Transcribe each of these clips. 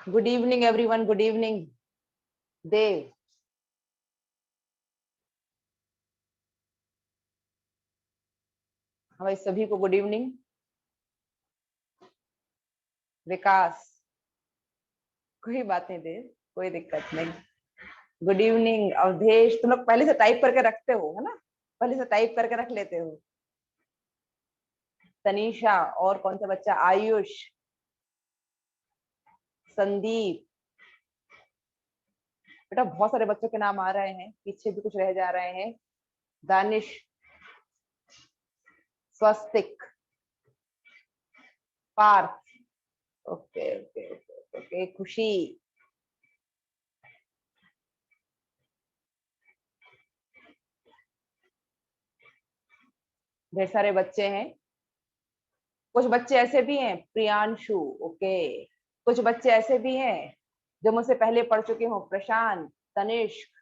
Good evening everyone, good evening Dev. हमारे सभी को गुड इवनिंग। विकास, कोई बात नहीं देव, कोई दिक्कत नहीं। Good evening Awadhesh. तुम लोग पहले से टाइप करके रखते हो है ना, पहले से टाइप करके रख लेते हो। तनीषा, और कौन सा बच्चा? आयुष, संदीप। बेटा बहुत सारे बच्चों के नाम आ रहे हैं, पीछे भी कुछ रह जा रहे हैं। Danish, Swastik, Parth. Okay okay okay okay. Khushi, ढेर सारे बच्चे हैं। कुछ बच्चे ऐसे भी हैं, प्रियांशु, ओके। कुछ बच्चे ऐसे भी हैं जो मुझसे पहले पढ़ चुके हो, प्रशांत, तनिष्क।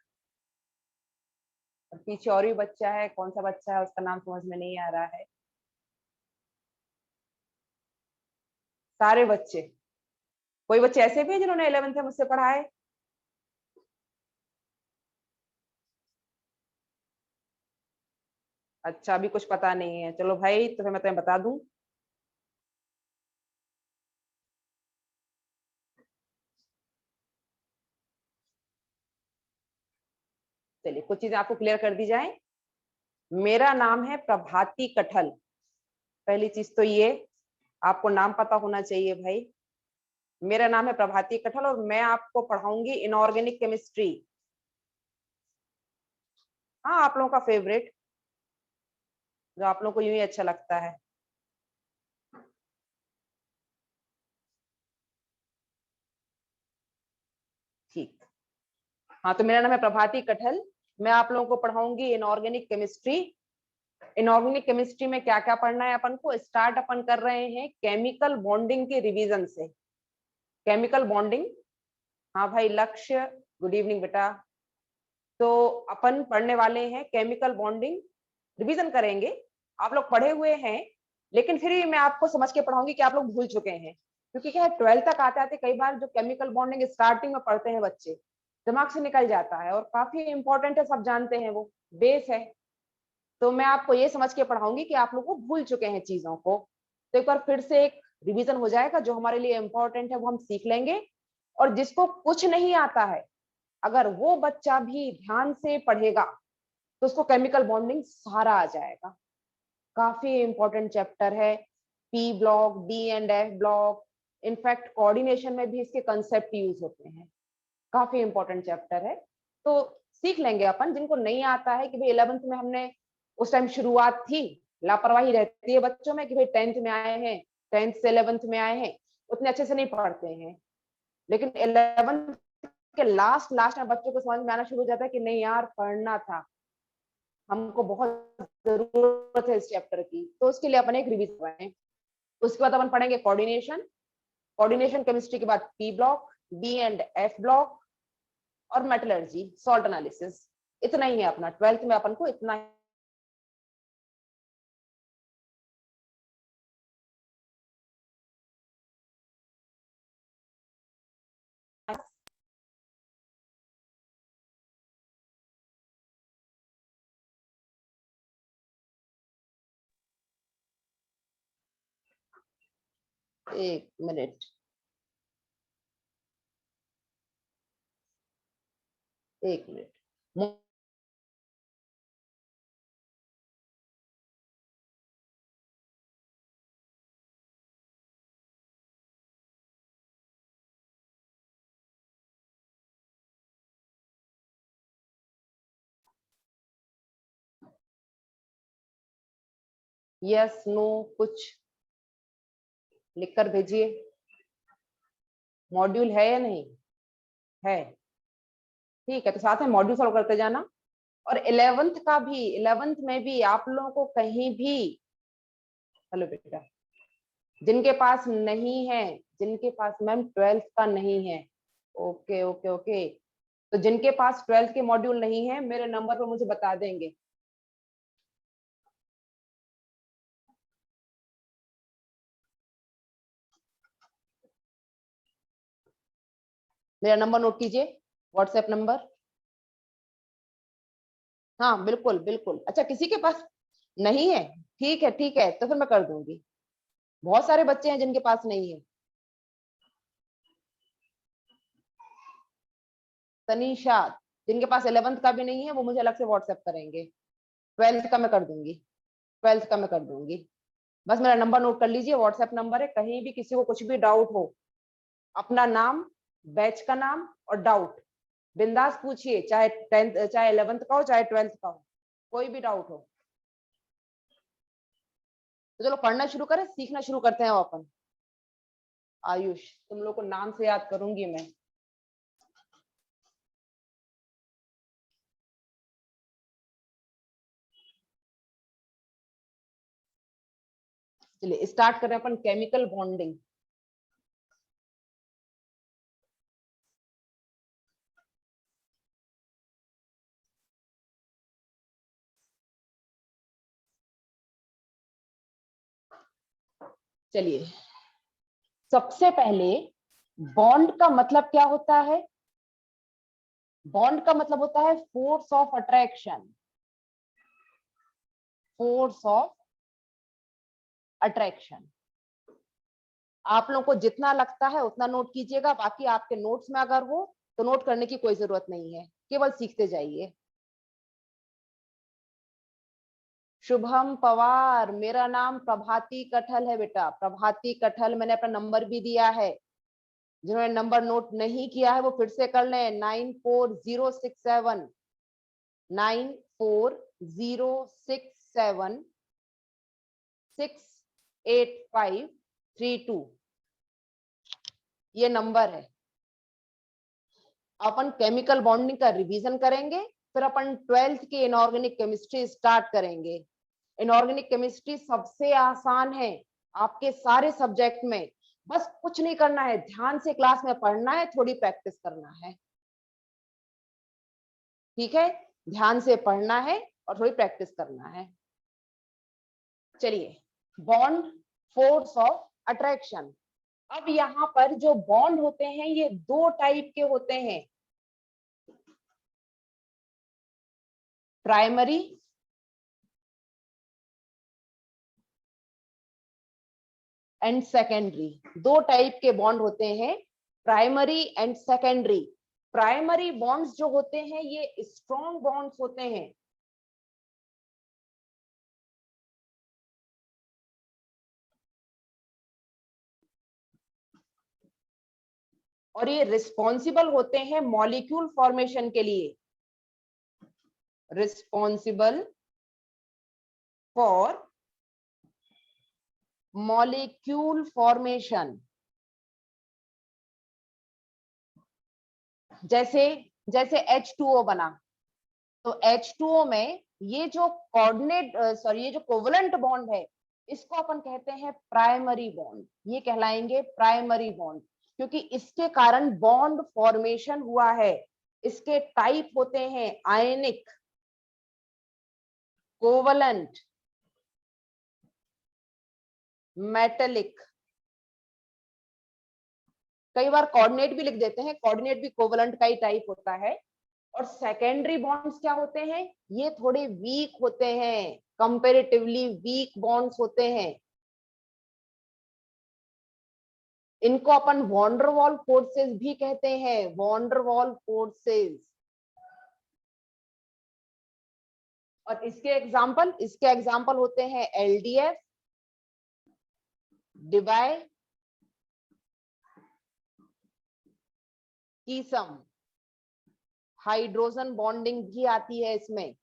और पीछे और भी बच्चा है, कौन सा बच्चा है उसका नाम समझ में नहीं आ रहा है। सारे बच्चे। कोई बच्चे ऐसे भी हैं जिन्होंने 11th में मुझसे पढ़ा है? अच्छा, अभी कुछ पता नहीं है। चलो भाई, तो फिर मैं तुम्हें बता दूं। चलिए, कुछ चीजें आपको क्लियर कर दी जाए। मेरा नाम है प्रभाती कठल। पहली चीज तो ये, आपको नाम पता होना चाहिए भाई। मेरा नाम है प्रभाती कठल और मैं आपको पढ़ाऊंगी इनऑर्गेनिक केमिस्ट्री। हाँ, आप लोगों का फेवरेट, जो आप लोगों को यूं ही अच्छा लगता है। ठीक। हाँ, तो मेरा नाम है प्रभाती कठल। मैं आप लोगों को पढ़ाऊंगी इनऑर्गेनिक केमिस्ट्री। इनऑर्गेनिक केमिस्ट्री में क्या क्या पढ़ना है अपन को? स्टार्ट अपन कर रहे हैं केमिकल बॉन्डिंग के रिवीजन से। Chemical bonding. हाँ भाई लक्ष्य, गुड इवनिंग बेटा। तो अपन पढ़ने वाले हैं केमिकल बॉन्डिंग, रिवीजन करेंगे। आप लोग पढ़े हुए हैं, लेकिन फिर भी मैं आपको समझ के पढ़ाऊंगी कि आप लोग भूल चुके हैं। क्योंकि क्या है, 12th तक आते आते कई बार जो केमिकल बॉन्डिंग स्टार्टिंग में पढ़ते हैं बच्चे, दिमाग से निकल जाता है, और काफी इंपॉर्टेंट है, सब जानते हैं, वो बेस है। तो मैं आपको ये समझ के पढ़ाऊंगी कि आप लोग को भूल चुके हैं चीजों को। तो एक बार फिर से एक रिवीजन हो जाएगा, जो हमारे लिए इंपॉर्टेंट है वो हम सीख लेंगे। और जिसको कुछ नहीं आता है, अगर वो बच्चा भी ध्यान से पढ़ेगा, तो उसको केमिकल बॉन्डिंग सारा आ जाएगा। काफी इंपॉर्टेंट चैप्टर है। P block, D and F block, in fact coordination में भी इसके कंसेप्ट यूज होते हैं। काफी इंपॉर्टेंट चैप्टर है। तो सीख लेंगे अपन। जिनको नहीं आता है कि भाई 11th में हमने उस टाइम शुरुआत थी, लापरवाही रहती है बच्चों में कि भाई 10th में आए हैं, 10th से 11th में आए हैं, उतने अच्छे से नहीं पढ़ते हैं। लेकिन 11th के लास्ट लास्ट में बच्चों को समझ में आना शुरू हो जाता है कि नहीं यार, पढ़ना था, हमको बहुत जरूरत है इस चैप्टर की। तो उसके लिए अपन एक रिवीजन करें। उसके बाद अपन पढ़ेंगे कोऑर्डिनेशन। कोऑर्डिनेशन केमिस्ट्री के बाद P block, D and F block, और मेटलर्जी, सॉल्ट एनालिसिस। इतना ही है अपना 12th में अपन को इतना। एक मिनट, एक मिनट। यस नो कुछ लिखकर भेजिए। मॉड्यूल है या नहीं है? ठीक है, तो साथ में मॉड्यूल सॉल्व करते जाना। और 11th का भी, 11th में भी आप लोगों को कहीं भी, हेलो बेटा, जिनके पास नहीं है, जिनके पास मैम 12th का नहीं है, ओके ओके ओके, तो जिनके पास 12th के मॉड्यूल नहीं है, मेरे नंबर पर मुझे बता देंगे। मेरा नंबर नोट कीजिए, व्हाट्सएप नंबर। हाँ बिल्कुल बिल्कुल। अच्छा किसी के पास नहीं है? ठीक है तो फिर मैं कर दूंगी। बहुत सारे बच्चे हैं जिनके पास नहीं है। तनीषा, जिनके पास 11th का भी नहीं है वो मुझे अलग से व्हाट्सएप करेंगे। 12th का मैं कर दूंगी, 12th का मैं कर दूंगी। बस मेरा नंबर नोट कर लीजिए, व्हाट्सएप नंबर है। कहीं भी किसी को कुछ भी डाउट हो, अपना नाम, बैच का नाम और डाउट बिंदास पूछिए, चाहे 10th चाहे 11th का हो चाहे 12th का हो, कोई भी डाउट हो। तो चलो पढ़ना शुरू करें, सीखना शुरू करते हैं अपन। आयुष, तुम लोग को नाम से याद करूंगी मैं। चलिए स्टार्ट करें अपन केमिकल बॉन्डिंग। चलिए सबसे पहले बॉन्ड का मतलब क्या होता है? बॉन्ड का मतलब होता है force of attraction, force of attraction. आप लोगों को जितना लगता है उतना नोट कीजिएगा, बाकी आपके नोट्स में अगर हो तो नोट करने की कोई जरूरत नहीं है, केवल सीखते जाइए। शुभम पवार, मेरा नाम प्रभाती कठल है बेटा, प्रभाती कठल। मैंने अपना नंबर भी दिया है, जिन्होंने नंबर नोट नहीं किया है वो फिर से कर लें। 94067 94067 68532, ये नंबर है। अपन केमिकल बॉन्डिंग का रिवीजन करेंगे, फिर अपन 12th की इनऑर्गेनिक केमिस्ट्री स्टार्ट करेंगे। इनऑर्गेनिक केमिस्ट्री सबसे आसान है आपके सारे सब्जेक्ट में। बस कुछ नहीं करना है, ध्यान से क्लास में पढ़ना है, थोड़ी प्रैक्टिस करना है। ठीक है, ध्यान से पढ़ना है और थोड़ी प्रैक्टिस करना है। चलिए, बॉन्ड, फोर्स ऑफ अट्रैक्शन। अब यहाँ पर जो बॉन्ड होते हैं ये दो टाइप के होते हैं, प्राइमरी एंड सेकेंडरी। दो टाइप के बॉन्ड होते हैं, primary and secondary. Primary bonds जो होते हैं ये स्ट्रॉन्ग बॉन्ड्स होते हैं। और ये रिस्पॉन्सिबल होते हैं मॉलिक्यूल फॉर्मेशन के लिए, रिस्पॉन्सिबल फॉर मॉलिक्यूल फॉर्मेशन। जैसे जैसे H2O बना, तो H2O में ये जो कोऑर्डिनेट सॉरी ये जो कोवलेंट बॉन्ड है इसको अपन कहते हैं प्राइमरी बॉन्ड। ये कहलाएंगे प्राइमरी बॉन्ड, क्योंकि इसके कारण बॉन्ड फॉर्मेशन हुआ है। इसके टाइप होते हैं आयनिक, कोवलेंट, मेटेलिक। कई बार कोऑर्डिनेट भी लिख देते हैं, कोऑर्डिनेट भी कोवलेंट का ही टाइप होता है। और सेकेंडरी बॉन्ड्स क्या होते हैं? ये थोड़े वीक होते हैं, कंपैरेटिवली वीक बॉन्ड्स होते हैं। इनको अपन वॉन्डरवॉल फोर्सेस भी कहते हैं, वॉन्डरवॉल फोर्सेस। और इसके एग्जाम्पल होते हैं LDF, Debye, Keesom. Hydrogen bonding भी आती है इसमें।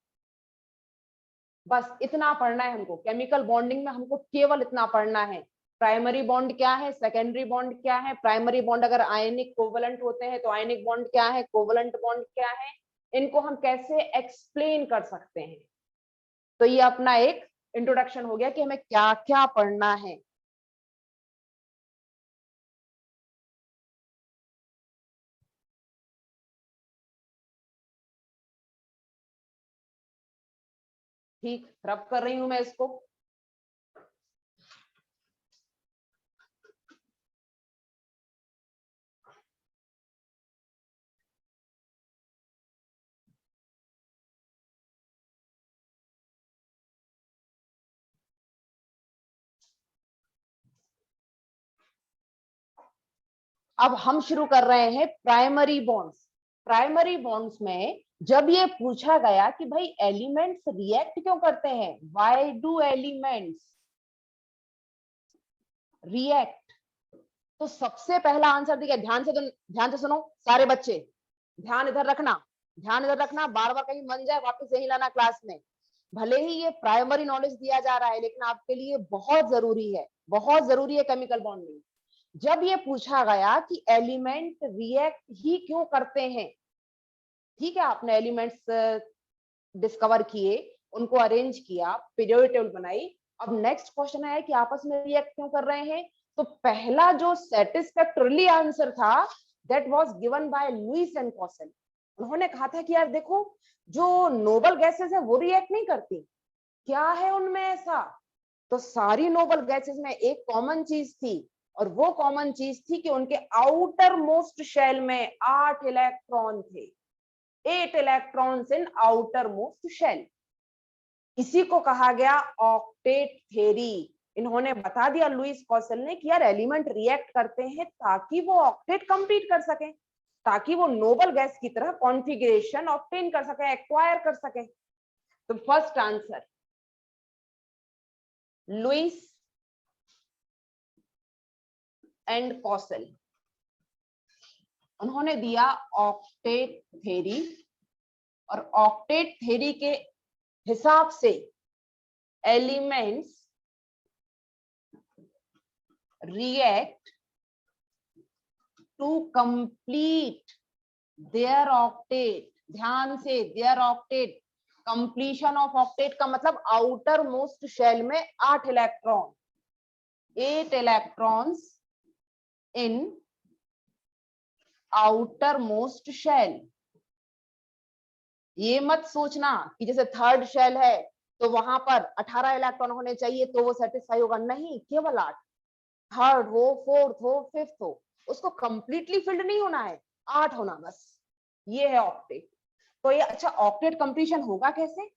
बस इतना पढ़ना है हमको, केमिकल बॉन्डिंग में हमको केवल इतना पढ़ना है। प्राइमरी बॉन्ड क्या है, सेकेंडरी बॉन्ड क्या है। प्राइमरी बॉन्ड अगर आयनिक कोवलेंट होते हैं तो आयनिक बॉन्ड क्या है, कोवलेंट बॉन्ड क्या है, इनको हम कैसे एक्सप्लेन कर सकते हैं। तो ये अपना एक इंट्रोडक्शन हो गया कि हमें क्या क्या पढ़ना है। ठीक, रब कर रही हूं मैं इसको। अब हम शुरू कर रहे हैं प्राइमरी बॉन्ड्स। प्राइमरी बॉन्ड्स में जब ये पूछा गया कि भाई एलिमेंट्स रिएक्ट क्यों करते हैं, व्हाई डू एलिमेंट्स रिएक्ट, तो सबसे पहला आंसर दिया। ध्यान से सुनो सारे बच्चे, ध्यान इधर रखना, ध्यान इधर रखना, बार बार कहीं मन जाए वापस यही लाना क्लास में। भले ही ये प्राइमरी नॉलेज दिया जा रहा है लेकिन आपके लिए बहुत जरूरी है, बहुत जरूरी है केमिकल बॉन्डिंग। जब ये पूछा गया कि एलिमेंट रिएक्ट ही क्यों करते हैं, ठीक है, आपने एलिमेंट्स डिस्कवर किए, उनको अरेंज किया, पीरियोडिक टेबल बनाई, अब नेक्स्ट क्वेश्चन है कि आपस में रिएक्ट क्यों कर रहे हैं। तो पहला जो सेटिस्फैक्टरली आंसर था that was given by Lewis and Kossel. उन्होंने कहा था कि यार देखो, जो नोबल गैसेस है वो रिएक्ट नहीं करती, क्या है उनमें ऐसा। तो सारी नोबल गैसेस में एक कॉमन चीज थी, और वो कॉमन चीज थी कि उनके आउटर मोस्ट शेल में 8 इलेक्ट्रॉन थे, 8 electrons in outermost shell. इसी को कहा गया ऑक्टेट थ्योरी। इन्होंने बता दिया लुईस कॉसेल ने कि यार एलिमेंट रिएक्ट करते हैं ताकि वो ऑक्टेट कंप्लीट कर सके, ताकि वो नोबल गैस की तरह कॉन्फ़िगरेशन ऑब्टेन कर सके, एक्वायर कर सके। तो first answer Lewis and Kossel, उन्होंने दिया ऑक्टेट थ्योरी, और ऑक्टेट थ्योरी के हिसाब से elements react to complete their octet। ध्यान से, their octet, completion of octet का मतलब आउटर मोस्ट शेल में 8 electron, 8 electrons in outermost shell. ये मत सोचना कि जैसे थर्ड शेल है तो वहां पर 18 इलेक्ट्रॉन होने चाहिए तो वो सेटिस्फाई होगा, नहीं, केवल 8। थर्ड हो, फोर्थ हो, फिफ्थ हो, उसको कंप्लीटली फिल्ड नहीं होना है, 8 होना बस। ये है ऑक्टेट। तो ये अच्छा, ऑक्टेट कंप्लीशन होगा कैसे,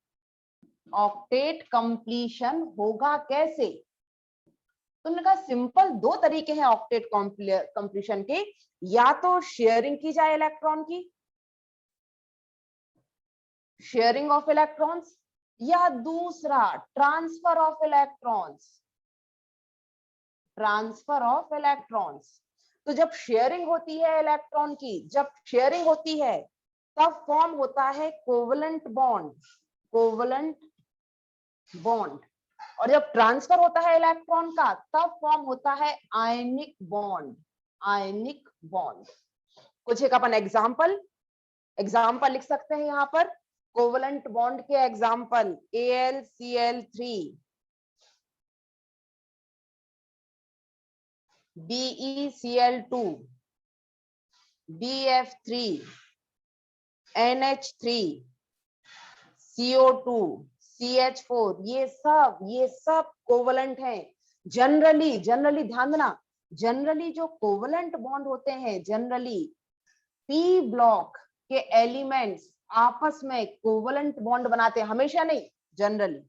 ऑक्टेट कंप्लीशन होगा कैसे। तो उन्होंने कहा सिंपल 2 तरीके हैं ऑक्टेट कंप्लीशन के, या तो शेयरिंग की जाए इलेक्ट्रॉन की, शेयरिंग ऑफ इलेक्ट्रॉन्स, या दूसरा transfer of electrons, transfer of electrons. तो जब शेयरिंग होती है इलेक्ट्रॉन की, जब शेयरिंग होती है तब फॉर्म होता है कोवलेंट बॉन्ड, कोवलेंट बॉन्ड। और जब ट्रांसफर होता है इलेक्ट्रॉन का तब फॉर्म होता है आयनिक बॉन्ड, आयनिक बॉन्ड। कुछ एक अपन एग्जाम्पल लिख सकते हैं यहाँ पर। कोवलेंट बॉन्ड के example AlCl3, BeCl2, BF3, NH3, CO2, CH4, ये सब कोवलेंट हैं। जनरली ध्यान देना, जनरली जो कोवलेंट बॉन्ड होते हैं, जनरली पी ब्लॉक के एलिमेंट्स आपस में कोवलेंट बॉन्ड बनाते हैं, हमेशा नहीं, जनरली,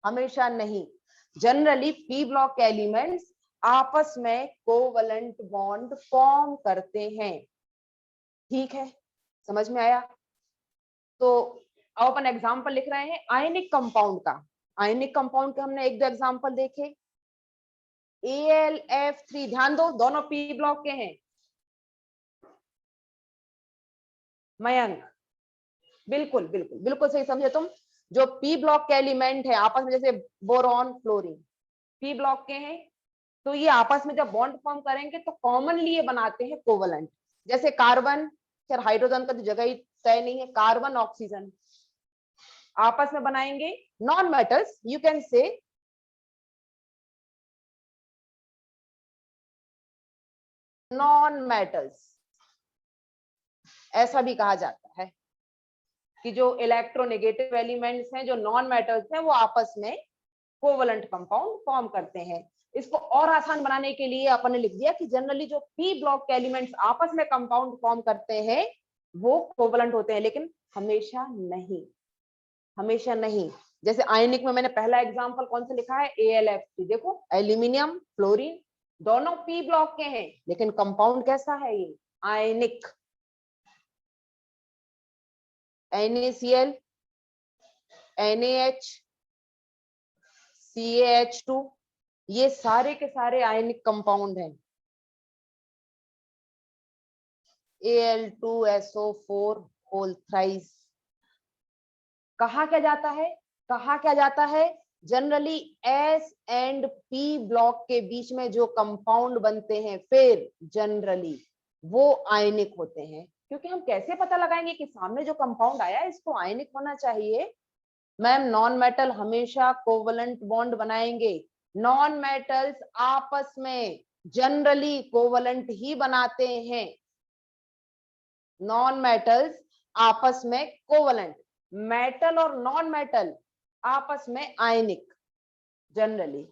हमेशा नहीं, जनरली पी ब्लॉक के एलिमेंट्स आपस में कोवलेंट बॉन्ड फॉर्म करते हैं। ठीक है, समझ में आया। तो अब अपन एग्जांपल लिख रहे हैं आयनिक कंपाउंड का। आयनिक कंपाउंड के हमने 1-2 एग्जांपल देखे। AlF3, ध्यान दो, दोनों पी ब्लॉक के हैं। मयंक, बिल्कुल बिल्कुल बिल्कुल सही समझे तुम। जो पी ब्लॉक के एलिमेंट है आपस में, जैसे बोरॉन, फ्लोरीन, पी ब्लॉक के हैं, तो ये आपस में जब बॉन्ड फॉर्म करेंगे तो कॉमनली ये बनाते हैं कोवलेंट। जैसे कार्बन, खैर हाइड्रोजन का तो जगह ही तय नहीं है, कार्बन ऑक्सीजन आपस में बनाएंगे। Non metals, you can say non metals, ऐसा भी कहा जाता है कि जो इलेक्ट्रोनेगेटिव एलिमेंट्स हैं, जो नॉन मेटल्स हैं, वो आपस में कोवलेंट कंपाउंड फॉर्म करते हैं। इसको और आसान बनाने के लिए अपन ने लिख दिया कि जनरली जो पी ब्लॉक के एलिमेंट्स आपस में कंपाउंड फॉर्म करते हैं वो कोवलेंट होते हैं, लेकिन हमेशा नहीं, हमेशा नहीं। जैसे आयनिक में मैंने पहला एग्जांपल कौन सा लिखा है, AlF3, देखो एल्यूमिनियम, फ्लोरीन, दोनों पी ब्लॉक के हैं, लेकिन कंपाउंड कैसा है ये, आयनिक। NaCl, NaH, CaH2, ये सारे के सारे आयनिक कंपाउंड हैं। Al2SO4 whole thrice. कहा क्या जाता है, कहा क्या जाता है, generally S and P block के बीच में जो कंपाउंड बनते हैं फिर जनरली वो आयनिक होते हैं। क्योंकि हम कैसे पता लगाएंगे कि सामने जो कंपाउंड आया है इसको आयनिक होना चाहिए। मैम नॉन मेटल हमेशा कोवलेंट बॉन्ड बनाएंगे। नॉन मेटल्स आपस में जनरली कोवलेंट ही बनाते हैं। नॉन मेटल्स आपस में कोवलेंट, मेटल और नॉन मेटल आपस में आयनिक जनरली।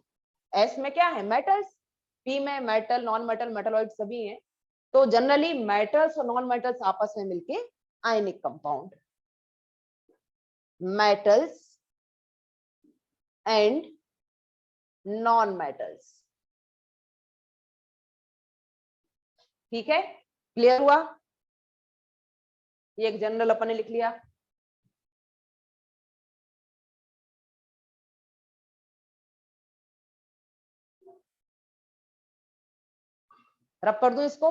एस में क्या है, मेटल्स, पी में मेटल, नॉन मेटल, मेटलॉइड सभी हैं। तो जनरली मेटल्स और नॉन मेटल्स आपस में मिलके ionic compound. Metals and non metals. ठीक है, क्लियर हुआ? ये एक जनरल अपन ने लिख लिया। रब कर दूं इसको।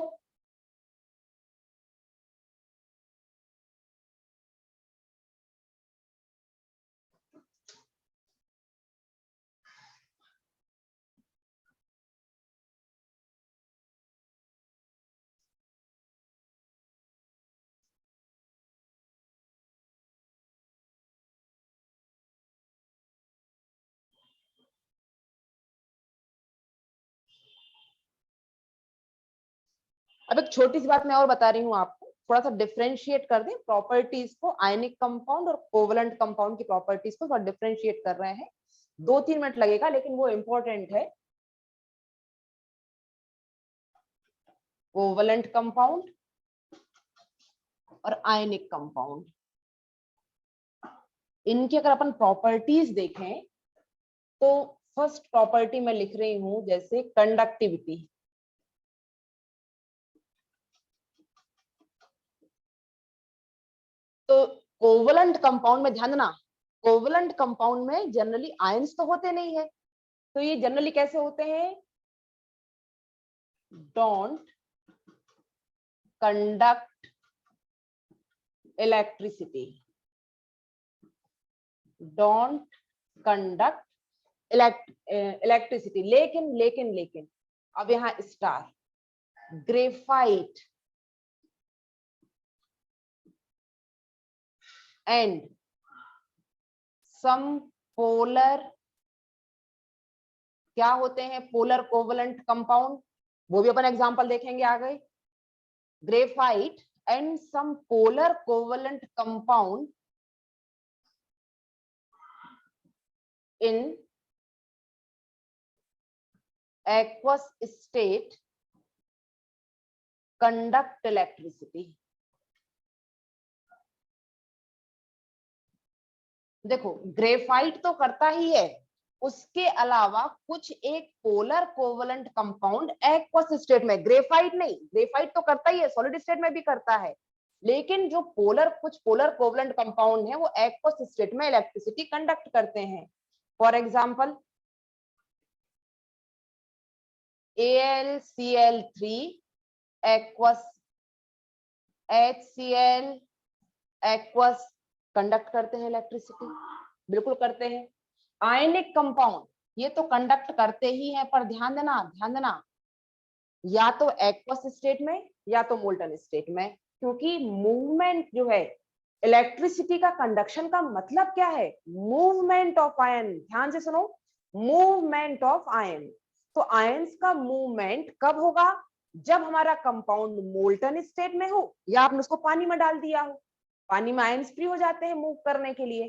अब एक छोटी सी बात मैं और बता रही हूँ आपको, थोड़ा सा डिफरेंशिएट कर दें प्रॉपर्टीज को। आयनिक कंपाउंड और कोवलेंट कंपाउंड की प्रॉपर्टीज को थोड़ा डिफरेंशिएट कर रहे हैं। 2-3 मिनट लगेगा लेकिन वो इंपॉर्टेंट है। कोवलेंट कंपाउंड और आयनिक कंपाउंड, इनकी अगर अपन प्रॉपर्टीज देखें तो फर्स्ट प्रॉपर्टी मैं लिख रही हूं जैसे कंडक्टिविटी। तो कोवलेंट कंपाउंड में ध्यान देना, कोवलेंट कंपाउंड में जनरली आयंस तो होते नहीं है। तो ये जनरली कैसे होते हैं, don't conduct electricity, don't conduct electricity. लेकिन लेकिन लेकिन अब यहां star, graphite and some polar, क्या होते हैं, पोलर कोवलेंट कंपाउंड, वो भी अपन एग्जांपल देखेंगे आगे। Graphite and some polar covalent compound in aqueous state conduct electricity। देखो ग्रेफाइट तो करता ही है, उसके अलावा कुछ एक polar covalent compound aqueous state में, ग्रेफाइट नहीं, ग्रेफाइट तो करता ही है, सॉलिड स्टेट में भी करता है, लेकिन जो कुछ पोलर कोवलेंट कंपाउंड है वो एक्वस स्टेट में इलेक्ट्रिसिटी कंडक्ट करते हैं। For example AlCl3 aqueous, HCl aqueous, conduct करते हैं इलेक्ट्रिसिटी, बिल्कुल करते हैं। आयनिक कंपाउंड ये तो कंडक्ट करते ही हैं, पर ध्यान देना, ध्यान देना, या तो एक्वस स्टेट में या तो मोल्टन स्टेट में। क्योंकि मूवमेंट जो है, इलेक्ट्रिसिटी का कंडक्शन का मतलब क्या है, मूवमेंट ऑफ आयन। ध्यान से सुनो, मूवमेंट ऑफ आयन। तो आयंस का मूवमेंट कब होगा, जब हमारा कंपाउंड मोल्टन स्टेट में हो या आपने उसको पानी में डाल दिया हो। पानी में आयंस फ्री हो जाते हैं मूव करने के लिए।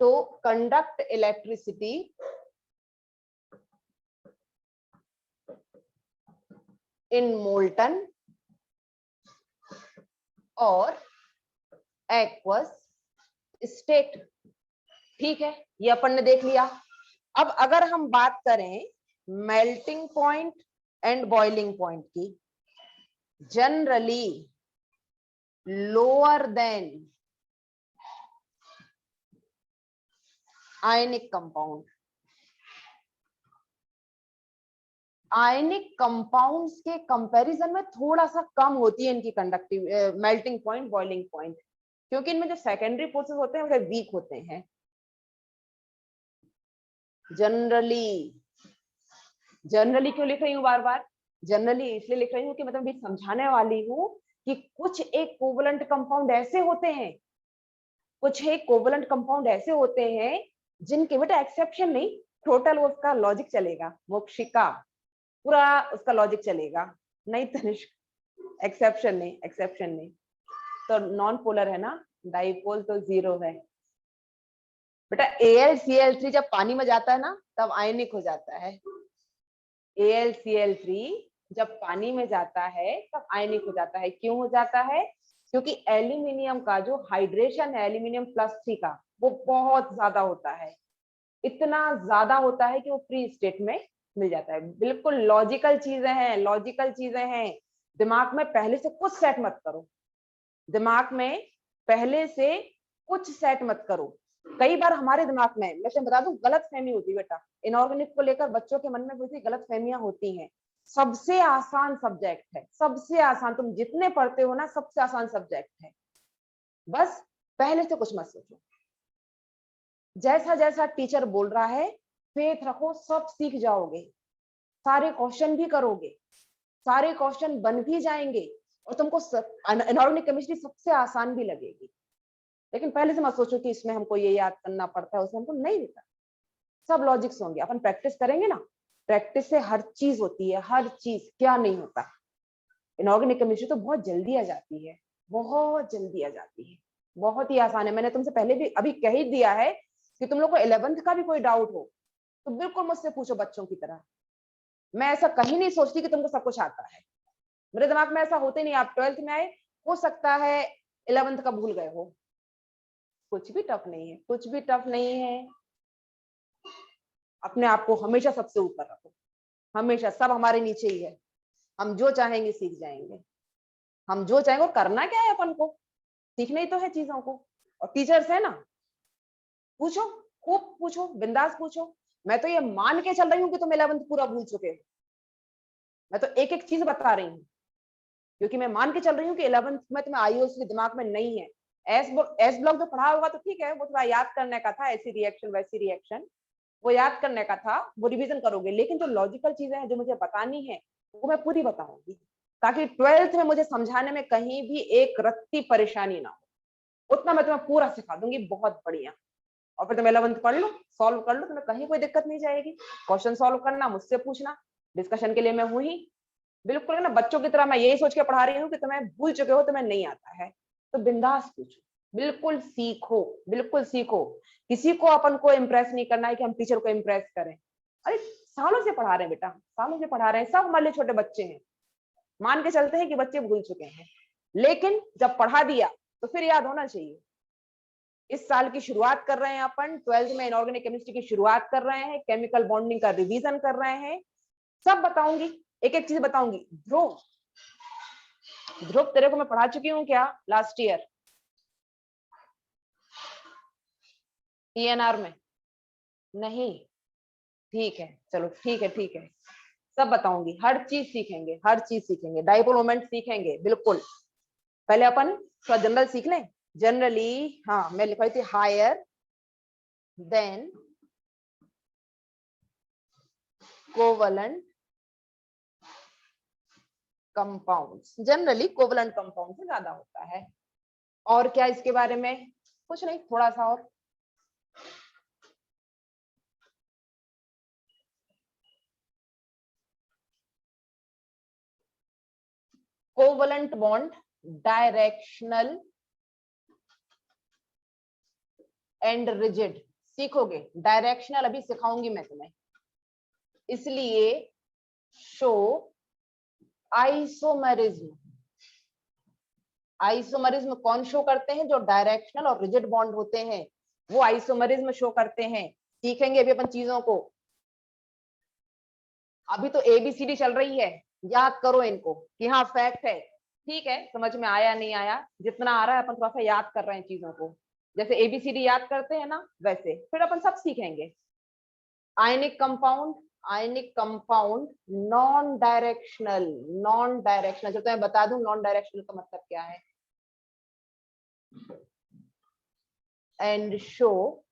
तो कंडक्ट इलेक्ट्रिसिटी इन मोल्टन और एक्वस स्टेट। ठीक है, ये अपन ने देख लिया। अब अगर हम बात करें melting point and boiling point की generally lower than ionic compound. Ionic compounds के कंपैरिजन में थोड़ा सा कम होती है इनकी conductive melting point, boiling point, क्योंकि इनमें जो सेकेंडरी फोर्सेस होते हैं वो वीक होते हैं। जनरली क्यों लिख रही हूँ बार बार? जनरली इसलिए लिख रही हूँ कि मतलब भी समझाने वाली हूँ कि कुछ एक कोवलेंट कंपाउंड ऐसे होते हैं, कुछ एक कोवलेंट कंपाउंड ऐसे होते हैं जिनके बेटा एक्सेप्शन नहीं, टोटल उसका लॉजिक चलेगा। मोक्षिका पूरा उसका लॉजिक चलेगा, नहीं तनिष्क एक्सेप्शन नहीं, एक्सेप्शन नहीं। तो नॉन पोलर है ना, डाइपोल तो 0 है बेटा। AlCl3 जब पानी में जाता है ना तब आयनिक हो जाता है। AlCl3 जब पानी में जाता है तब आयनिक हो जाता है। क्यों हो जाता है? क्योंकि एल्यूमिनियम का जो हाइड्रेशन है एल्यूमिनियम +3 का वो बहुत ज्यादा होता है, इतना ज्यादा होता है कि वो फ्री स्टेट में मिल जाता है। बिल्कुल लॉजिकल चीजें हैं, लॉजिकल चीजें हैं। दिमाग में पहले से कुछ सेट मत करो, दिमाग में पहले से कुछ सेट मत करो। कई बार हमारे दिमाग में, मैं तुम्हें बता दूं, गलत फहमी होती है बेटा इनऑर्गेनिक को लेकर। बच्चों के मन में बहुत सी गलत फहमियां होती हैं। सबसे आसान सब्जेक्ट है, सबसे आसान, तुम जितने पढ़ते हो ना सबसे आसान सब्जेक्ट है। बस पहले से कुछ मत सोचो, जैसा जैसा टीचर बोल रहा है फेथ रखो, सब सीख जाओगे, सारे क्वेश्चन भी करोगे, सारे क्वेश्चन बन भी जाएंगे और तुमको इनऑर्गेनिक केमिस्ट्री सबसे आसान भी लगेगी। लेकिन पहले से मत सोचो कि इसमें हमको ये याद करना पड़ता है, उसमें हमको नहीं देता। सब लॉजिक्स होंगे, अपन प्रैक्टिस करेंगे ना, प्रैक्टिस से हर चीज होती है, हर चीज, क्या नहीं होता। इनऑर्गेनिक केमिस्ट्री तो बहुत जल्दी आ जाती है, बहुत जल्दी आ जाती है, बहुत ही आसान है। मैंने तुमसे पहले भी अभी कह ही दिया है कि तुम लोग को 11th का भी कोई डाउट हो तो बिल्कुल मुझसे पूछो बच्चों की तरह। मैं ऐसा कहीं नहीं सोचती कि तुमको सब कुछ आता है, मेरे दिमाग में ऐसा होते नहीं। आप 12th में आए, हो सकता है 11th का भूल गए हो। कुछ भी टफ नहीं है, कुछ भी टफ नहीं है। अपने आप को हमेशा सबसे ऊपर रखो, हमेशा। सब हमारे नीचे ही है, हम जो चाहेंगे सीख जाएंगे, हम जो चाहेंगे। करना क्या है अपन को? सीखना ही तो है चीजों को। और टीचर्स है ना, पूछो, खूब पूछो, बिंदास पूछो। मैं तो ये मान के चल रही हूँ कि तुम 11th पूरा भूल चुके हो। मैं तो एक एक चीज बता रही हूँ क्योंकि मैं मान के चल रही हूँ कि 11th में तुम्हें आईओ के दिमाग में नहीं है। एस ब्लॉक जो पढ़ा होगा तो ठीक है, वो थोड़ा याद करने का था, ऐसी रिएक्शन वैसी रिएक्शन, वो याद करने का था, वो रिवीजन करोगे। लेकिन जो लॉजिकल चीजें हैं जो मुझे बतानी है वो मैं पूरी बताऊंगी, ताकि 12th में मुझे समझाने में कहीं भी एक रत्ती परेशानी ना हो। उतना मैं तुम्हें पूरा सिखा दूंगी, बहुत बढ़िया। और फिर तुम 11th पढ़ लो, सॉल्व कर लो, तुम्हें कहीं कोई दिक्कत नहीं जाएगी। क्वेश्चन सॉल्व करना मुझसे पूछना, डिस्कशन के लिए मैं हूं ही। बिल्कुल ना, बच्चों की तरह मैं यही सोच के पढ़ा रही हूँ कि तुम्हें भूल चुके हो, तुम्हें नहीं आता है तो बिंदास पूछो, बिल्कुल सीखो, बिल्कुल सीखो। किसी को अपन को इम्प्रेस नहीं करना है कि हम टीचर को इम्प्रेस करें। अरे सालों से पढ़ा रहे हैं बेटा, सालों से पढ़ा रहे हैं, सब हमारे लिए छोटे बच्चे हैं। मान के चलते हैं कि बच्चे भूल चुके हैं, लेकिन जब पढ़ा दिया तो फिर याद होना चाहिए। इस साल की शुरुआत कर रहे हैं अपन, 12th में इनऑर्गेनिक केमिस्ट्री की शुरुआत कर रहे हैं, केमिकल बॉन्डिंग का रिवीजन कर रहे हैं। सब बताऊंगी, एक एक चीज बताऊंगी। ध्रुव, ध्रुव तेरे को मैं पढ़ा चुकी हूँ क्या लास्ट ईयर PNR में? नहीं, ठीक है, चलो ठीक है, ठीक है, सब बताऊंगी, हर चीज सीखेंगे, हर चीज सीखेंगे, डाइपोल मोमेंट सीखेंगे बिल्कुल। पहले अपन थोड़ा जनरल सीख लें। जनरली, हाँ मैं लिख रही थी higher than covalent compounds, generally covalent compound से ज्यादा होता है। और क्या इसके बारे में? कुछ नहीं, थोड़ा सा और। Covalent bond directional and rigid सीखोगे। डायरेक्शनल अभी सिखाऊंगी मैं तुम्हें, इसलिए शो आइसोमेरिज्म। आइसोमेरिज्म कौन शो करते हैं? जो डायरेक्शनल और रिजिड बॉन्ड होते हैं वो आइसोमेरिज्म शो करते हैं। सीखेंगे अभी अपन चीजों को। अभी तो ABCD चल रही है, याद करो इनको कि हाँ फैक्ट है, ठीक है, समझ में आया नहीं आया, जितना आ रहा है अपन थोड़ा सा याद कर रहे हैं चीजों को, जैसे ABCD याद करते हैं ना वैसे फिर अपन सब सीखेंगे। आयनिक compound, ionic compound non directional, non directional, चलो मैं बता दूं नॉन डायरेक्शनल का मतलब क्या है, एंड शो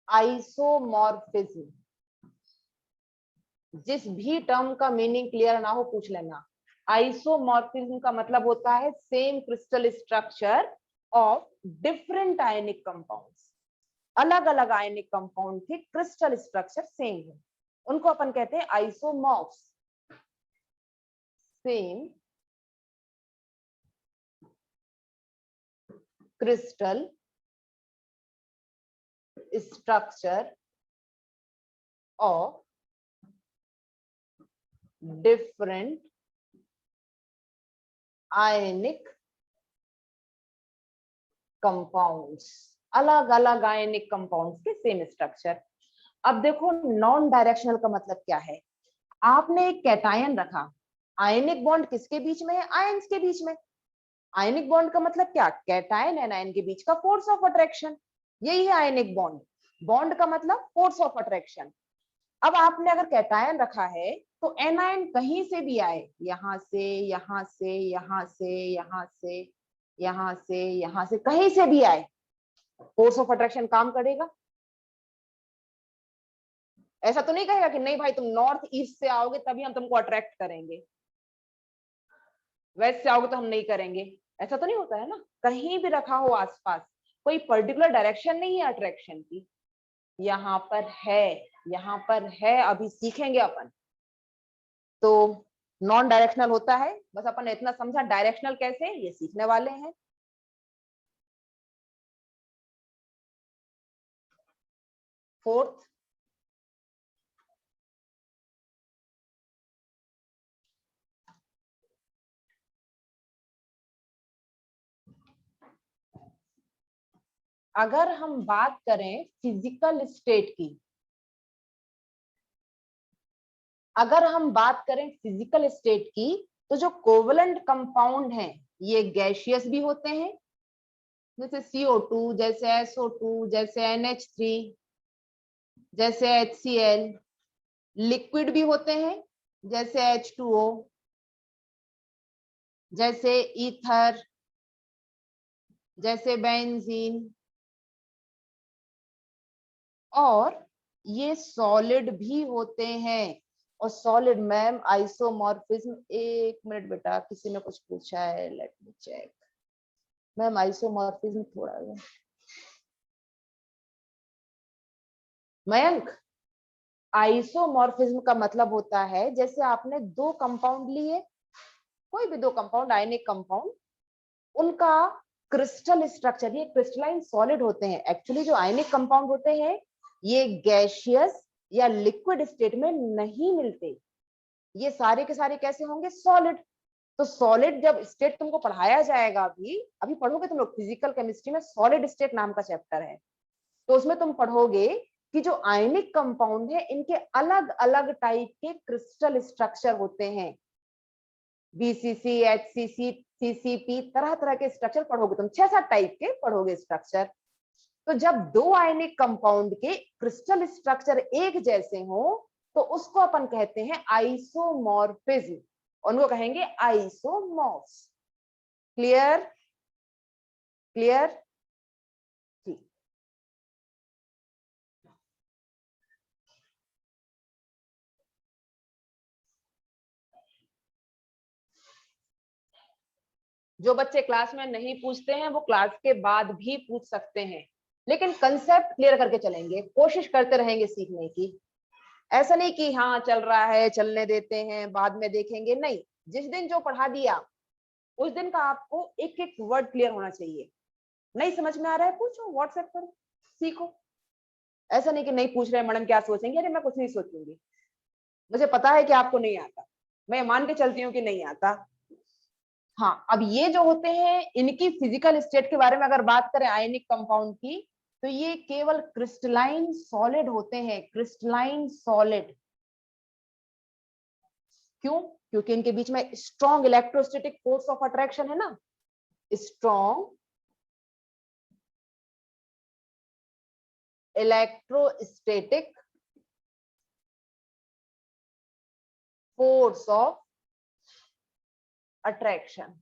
आइसोमॉर्फिज्म। जिस भी टर्म का मीनिंग क्लियर ना हो पूछ लेना। आइसोमॉर्फिज्म का मतलब होता है same crystal structure of different ionic compounds. अलग अलग आयनिक कंपाउंड के क्रिस्टल स्ट्रक्चर सेम है, उनको अपन कहते हैं isomorphs. Same crystal structure of different ionic compounds, अलग अलग आयनिक कंपाउंड्स के सेम स्ट्रक्चर। अब देखो नॉन डायरेक्शनल का मतलब क्या है, आपने एक कैटायन रखा, आयनिक बॉन्ड किसके बीच में है, आयंस के बीच में। आयनिक बॉन्ड का मतलब क्या, कैटायन एंड आयन के बीच का फोर्स ऑफ अट्रैक्शन, यही है आयनिक बॉन्ड। बॉन्ड का मतलब फोर्स ऑफ अट्रैक्शन। अब आपने अगर कैटायन रखा है तो एनायन कहीं से भी आए, यहां से यहां से यहां से यहां से यहां से यहां से कहीं से भी आए, फोर्स ऑफ अट्रैक्शन काम करेगा। ऐसा तो नहीं कहेगा कि नहीं भाई तुम नॉर्थ ईस्ट से आओगे तभी हम तुमको अट्रैक्ट करेंगे, वेस्ट से आओगे तो हम नहीं करेंगे, ऐसा तो नहीं होता है ना। कहीं भी रखा हो आसपास, कोई पर्टिकुलर डायरेक्शन नहीं है अट्रैक्शन की, यहाँ पर है, यहाँ पर है, अभी सीखेंगे अपन। तो नॉन डायरेक्शनल होता है, बस अपन ने इतना समझा, डायरेक्शनल कैसे ये सीखने वाले हैं। फोर्थ, अगर हम बात करें फिजिकल स्टेट की, अगर हम बात करें फिजिकल स्टेट की, तो जो कोवलेंट कंपाउंड हैं ये गैसियस भी होते हैं, जैसे CO2, जैसे SO2, जैसे NH3, जैसे HCl। लिक्विड भी होते हैं जैसे H2O, जैसे ईथर, जैसे बेंजीन। और ये सॉलिड भी होते हैं। और सॉलिड मैम आइसोमॉर्फिज्म, एक मिनट बेटा किसी ने कुछ पूछा है, let me check. Ma'am isomorphism थोड़ा है मयंक, आइसोमॉर्फिज्म का मतलब होता है जैसे आपने दो कंपाउंड लिए, कोई भी दो कंपाउंड आयनिक कंपाउंड, उनका क्रिस्टल स्ट्रक्चर, ये क्रिस्टलाइन सॉलिड होते हैं। एक्चुअली जो आयनिक कंपाउंड होते हैं ये गैसियस या लिक्विड स्टेट में नहीं मिलते, ये सारे के सारे कैसे होंगे, सॉलिड। तो सॉलिड जब स्टेट तुमको पढ़ाया जाएगा, अभी अभी पढ़ोगे तुम लोग फिजिकल केमिस्ट्री में, सॉलिड स्टेट नाम का चैप्टर है, तो उसमें तुम पढ़ोगे कि जो आयनिक कंपाउंड है इनके अलग अलग टाइप के क्रिस्टल स्ट्रक्चर होते हैं, BCC, HCC, CCP, तरह तरह के स्ट्रक्चर पढ़ोगे तुम, 6-7 टाइप के पढ़ोगे स्ट्रक्चर। तो जब दो आयनिक कंपाउंड के क्रिस्टल स्ट्रक्चर एक जैसे हो तो उसको अपन कहते हैं आइसोमॉर्फिज्म, उनको कहेंगे आइसोमॉर्फ्स। क्लियर, क्लियर, ठीक। जो बच्चे क्लास में नहीं पूछते हैं वो क्लास के बाद भी पूछ सकते हैं, लेकिन कंसेप्ट क्लियर करके चलेंगे, कोशिश करते रहेंगे सीखने की। ऐसा नहीं कि हाँ चल रहा है चलने देते हैं बाद में देखेंगे, नहीं, जिस दिन जो पढ़ा दिया उस दिन का आपको एक एक वर्ड क्लियर होना चाहिए। नहीं समझ में आ रहा है पूछो, व्हाट्सएप करो, सीखो। ऐसा नहीं कि नहीं पूछ रहे मैडम क्या सोचेंगे, अरे मैं कुछ नहीं सोचूंगी, मुझे पता है कि आपको नहीं आता, मैं मान के चलती हूँ कि नहीं आता। हाँ, अब ये जो होते हैं इनकी फिजिकल स्टेट के बारे में अगर बात करें आयनिक कंपाउंड की, तो ये केवल क्रिस्टलाइन सॉलिड होते हैं, क्रिस्टलाइन सॉलिड। क्यों? क्योंकि इनके बीच में strong electrostatic force of attraction है ना, strong electrostatic force of attraction.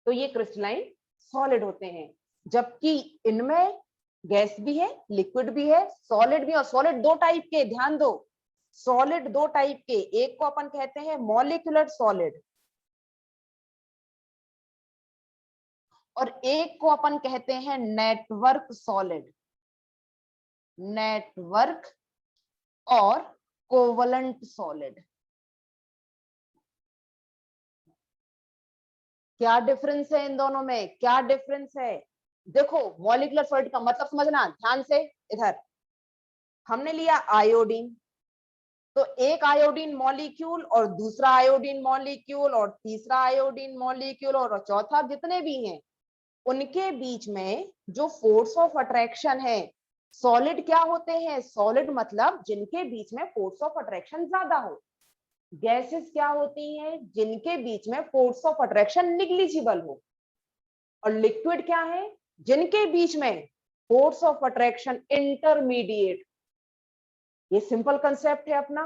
तो ये क्रिस्टलाइन सॉलिड होते हैं, जबकि इनमें गैस भी है, लिक्विड भी है, सॉलिड भी है। और सॉलिड दो टाइप के, ध्यान दो, सॉलिड दो टाइप के, एक को अपन कहते हैं मॉलिक्यूलर सॉलिड और एक को अपन कहते हैं नेटवर्क सॉलिड। नेटवर्क और कोवलेंट सॉलिड। क्या डिफरेंस है इन दोनों में? क्या डिफरेंस है? देखो, मॉलिक्यूलर सॉलिड का मतलब समझना ध्यान से। इधर हमने लिया आयोडीन, तो एक आयोडीन मॉलिक्यूल और दूसरा आयोडीन मॉलिक्यूल और तीसरा आयोडीन मॉलिक्यूल और चौथा, जितने भी हैं उनके बीच में जो फोर्स ऑफ अट्रैक्शन है, सॉलिड क्या होते हैं? सॉलिड मतलब जिनके बीच में फोर्स ऑफ अट्रैक्शन ज्यादा हो। गैसेस क्या होती हैं? जिनके बीच में फोर्स ऑफ अट्रैक्शन निग्लिजिबल हो। और लिक्विड क्या है? जिनके बीच में फोर्स ऑफ अट्रैक्शन इंटरमीडिएट। ये सिंपल कंसेप्ट है अपना।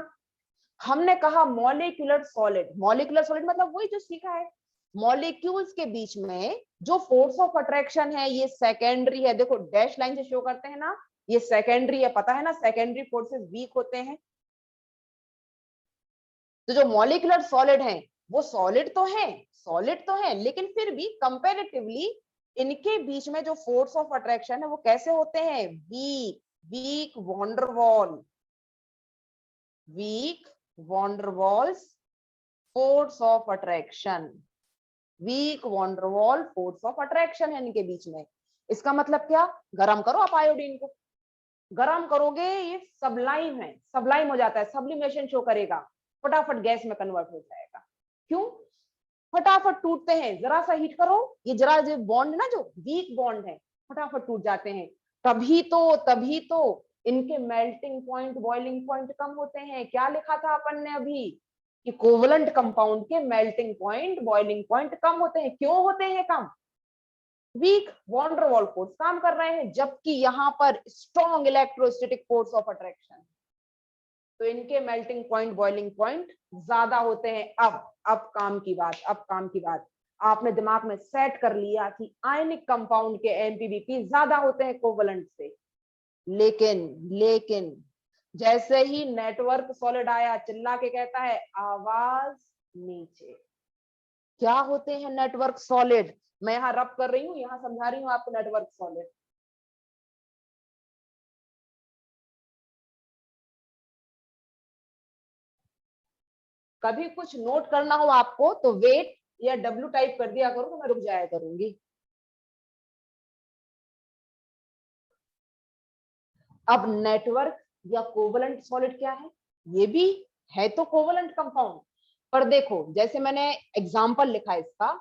हमने कहा मॉलिक्यूलर सॉलिड, मॉलिक्यूलर सॉलिड मतलब वही जो सीखा है, मॉलिक्यूल्स के बीच में जो फोर्स ऑफ अट्रैक्शन है ये सेकेंडरी है। देखो डैश लाइन से शो करते हैं ना, ये सेकेंडरी है, पता है ना, सेकेंडरी फोर्सेस वीक होते हैं। तो जो मॉलिक्यूलर सॉलिड है वो सॉलिड तो है, सॉलिड तो है, लेकिन फिर भी कंपैरेटिवली इनके बीच में जो फोर्स ऑफ अट्रैक्शन है वो कैसे होते हैं? Weak, weak van der Waal, weak van der Waals force of attraction, weak van der Waal force of attraction है इनके बीच में। इसका मतलब क्या? गरम करो आप आयोडीन को, गरम करोगे ये सबलाइम है, सबलाइम हो जाता है, सब्लिमेशन शो करेगा, फटाफट गैस में कन्वर्ट हो जाएगा। क्यों? फटाफट टूटते हैं, जरा सा हीट करो, ये जरा जो बॉन्ड ना, जो वीक बॉन्ड है, फटाफट टूट जाते हैं। तभी तो इनके मेल्टिंग पॉइंट, बॉइलिंग पॉइंट कम होते हैं। क्या लिखा था अपन ने अभी कि कोवलेंट कंपाउंड के मेल्टिंग पॉइंट, बॉइलिंग पॉइंट कम होते हैं। क्यों होते हैं कम? वीक वॉन्डरवॉल फोर्स काम कर रहे हैं, जबकि यहां पर strong electrostatic force of attraction, तो इनके मेल्टिंग पॉइंट, बॉइलिंग पॉइंट ज्यादा होते हैं। अब काम की बात, अब काम की बात। आपने दिमाग में सेट कर लिया कि आयनिक कंपाउंड के एमपीबीपी ज्यादा होते हैं कोवलेंट से, लेकिन जैसे ही नेटवर्क सॉलिड आया, चिल्ला के कहता है आवाज नीचे। क्या होते हैं नेटवर्क सॉलिड? मैं यहाँ रब कर रही हूँ, यहाँ समझा रही हूँ आपको नेटवर्क सॉलिड। कभी कुछ नोट करना हो आपको तो वेट या डब्ल्यू टाइप कर दिया करो, तो मैं रुक जाया करूंगी। अब नेटवर्क या कोवलेंट सॉलिड क्या है? ये भी है तो कोवलेंट कंपाउंड, पर देखो जैसे मैंने एग्जाम्पल लिखा है इसका,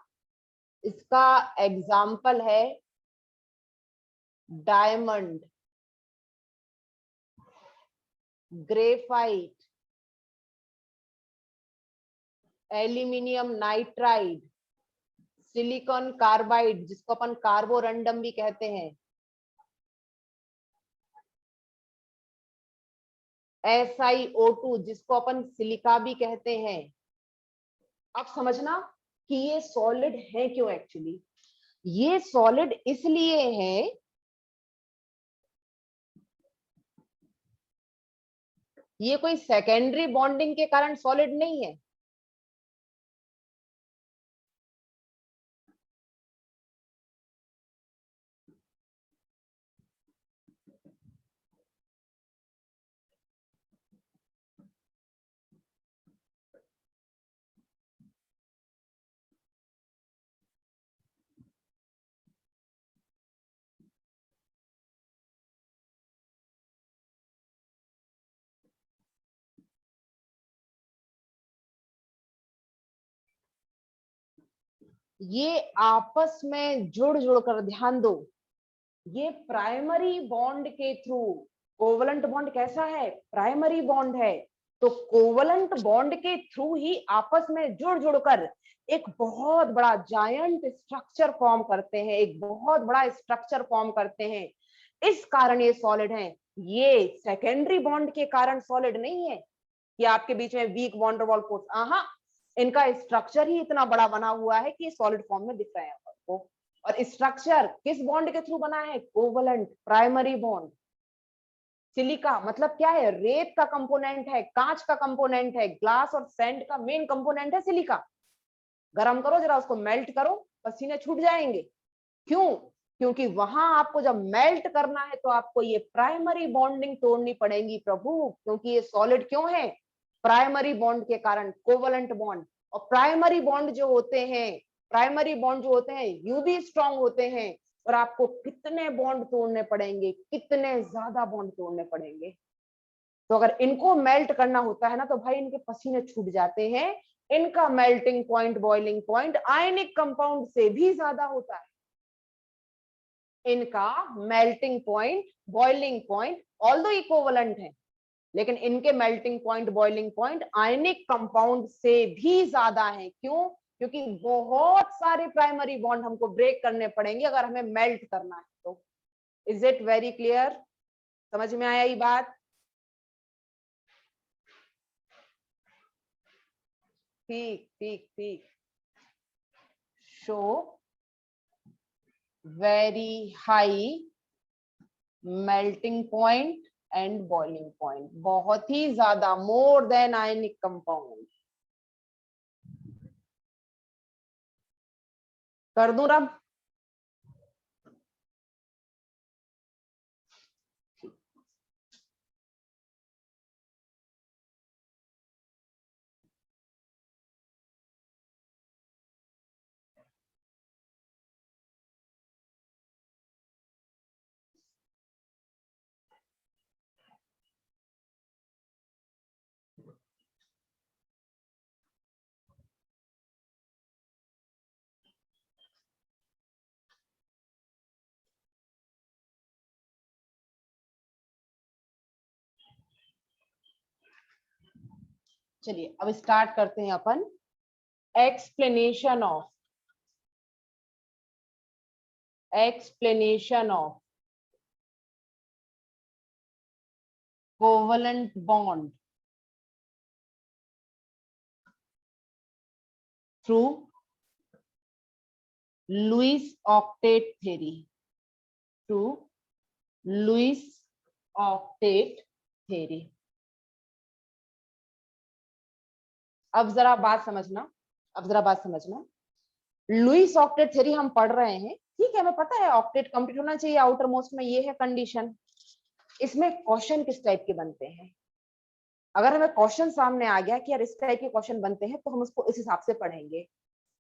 इसका एग्जाम्पल है diamond, graphite, aluminium nitride, silicon carbide जिसको अपन कार्बोरंडम भी कहते हैं, SiO2 जिसको अपन सिलिका भी कहते हैं। अब समझना कि ये सॉलिड है क्यों एक्चुअली। ये सॉलिड इसलिए है, ये कोई सेकेंडरी बॉन्डिंग के कारण सॉलिड नहीं है। ये आपस में जुड़ जुड़ कर, ध्यान दो, ये प्राइमरी बॉन्ड के थ्रू, कोवलेंट बॉन्ड कैसा है, प्राइमरी बॉन्ड है, तो कोवलेंट बॉन्ड के थ्रू ही आपस में जुड़ जुड़कर एक बहुत बड़ा जायंट स्ट्रक्चर फॉर्म करते हैं, एक बहुत बड़ा स्ट्रक्चर फॉर्म करते हैं। इस कारण ये सॉलिड हैं। ये सेकेंडरी बॉन्ड के कारण सॉलिड नहीं है कि आपके बीच में weak van der Waals force, आहा, इनका स्ट्रक्चर ही इतना बड़ा बना हुआ है कि सॉलिड फॉर्म में दिख रहे हैं आपको। और स्ट्रक्चर किस बॉन्ड के थ्रू बना है, कोवलेंट प्राइमरी बॉन्ड। सिलिका मतलब क्या है, रेत का कंपोनेंट है, कांच का कंपोनेंट है, ग्लास और सैंड का मेन कंपोनेंट है सिलिका। गरम करो जरा उसको, मेल्ट करो, पसीने छूट जाएंगे। क्यों? क्योंकि वहां आपको जब मेल्ट करना है तो आपको ये प्राइमरी बॉन्डिंग तोड़नी पड़ेगी प्रभु, क्योंकि ये सॉलिड क्यों है, प्राइमरी बॉन्ड के कारण, कोवलेंट बॉन्ड। और प्राइमरी बॉन्ड जो होते हैं, प्राइमरी बॉन्ड जो होते हैं यूं भी स्ट्रांग होते हैं, और आपको कितने बॉन्ड तोड़ने पड़ेंगे, कितने ज्यादा बॉन्ड तोड़ने पड़ेंगे। तो अगर इनको मेल्ट करना होता है ना तो भाई इनके पसीने छूट जाते हैं। इनका melting point, boiling point ionic compound से भी ज्यादा होता है। इनका melting point, boiling point although equivalent है, लेकिन इनके melting point, boiling point ionic compound से भी ज्यादा है। क्यों? क्योंकि बहुत सारे प्राइमरी बॉन्ड हमको ब्रेक करने पड़ेंगे अगर हमें मेल्ट करना है तो। Is it very clear? समझ में आया ये बात? ठीक ठीक ठीक। Show very high melting point and boiling point, बहुत ही ज्यादा, मोर देन आयनिक कंपाउंड। कर दूं रब? चलिए अब स्टार्ट करते हैं अपन explanation of covalent bond through Lewis octet theory, through Lewis octet theory. अब जरा बात समझना, अब जरा बात समझना। लुईस ऑक्टेट थ्योरी हम पढ़ रहे हैं, ठीक है, हमें पता है ऑक्टेट कंप्लीट होना चाहिए आउटर मोस्ट में, ये है कंडीशन। इसमें क्वेश्चन किस टाइप के बनते हैं, अगर हमें क्वेश्चन सामने आ गया कि यार इस टाइप के क्वेश्चन बनते हैं तो हम उसको इस हिसाब से पढ़ेंगे।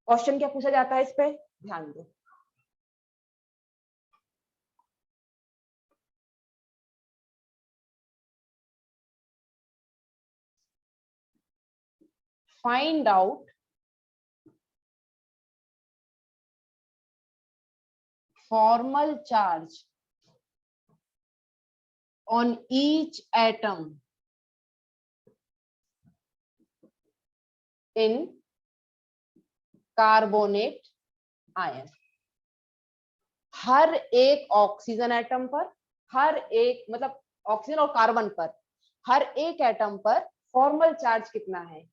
क्वेश्चन क्या पूछा जाता है, इस पे ध्यान दो। Find out formal charge on each atom in carbonate ion। हर एक ऑक्सीजन एटम पर, हर एक मतलब ऑक्सीजन और कार्बन पर, हर एक एटम पर फॉर्मल चार्ज कितना है।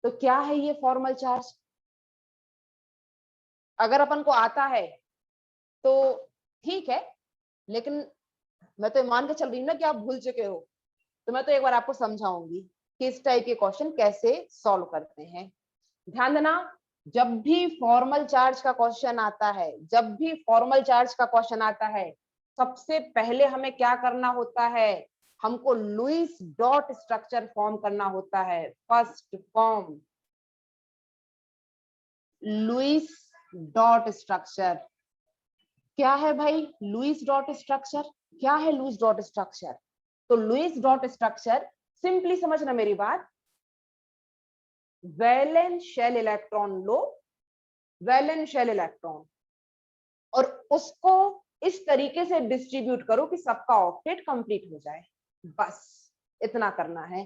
तो क्या है ये फॉर्मल चार्ज? अगर अपन को आता है तो ठीक है, लेकिन मैं तो मान के चल रही हूँ ना कि आप भूल चुके हो, तो मैं तो एक बार आपको समझाऊंगी कि इस टाइप के क्वेश्चन कैसे सॉल्व करते हैं। ध्यान देना, जब भी फॉर्मल चार्ज का क्वेश्चन आता है, जब भी फॉर्मल चार्ज का क्वेश्चन आता है, सबसे पहले हमें क्या करना होता है, हमको लुईस डॉट स्ट्रक्चर फॉर्म करना होता है। First form Lewis dot structure. क्या है भाई लुईस डॉट स्ट्रक्चर? क्या है लुईस डॉट स्ट्रक्चर? तो लुईस डॉट स्ट्रक्चर, सिंपली समझना मेरी बात, वैलेंस शेल इलेक्ट्रॉन लो, वैलेंस शेल इलेक्ट्रॉन, और उसको इस तरीके से डिस्ट्रीब्यूट करो कि सबका ऑक्टेट कंप्लीट हो जाए, बस इतना करना है।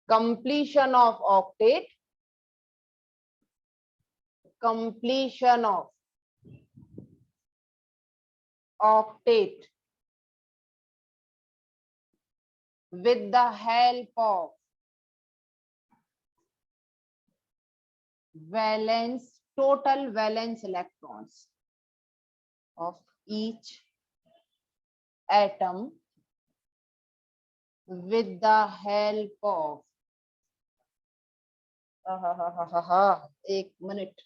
Completion of octet, completion of octet with the help of total valence electrons of each atom with the help of एक मिनट,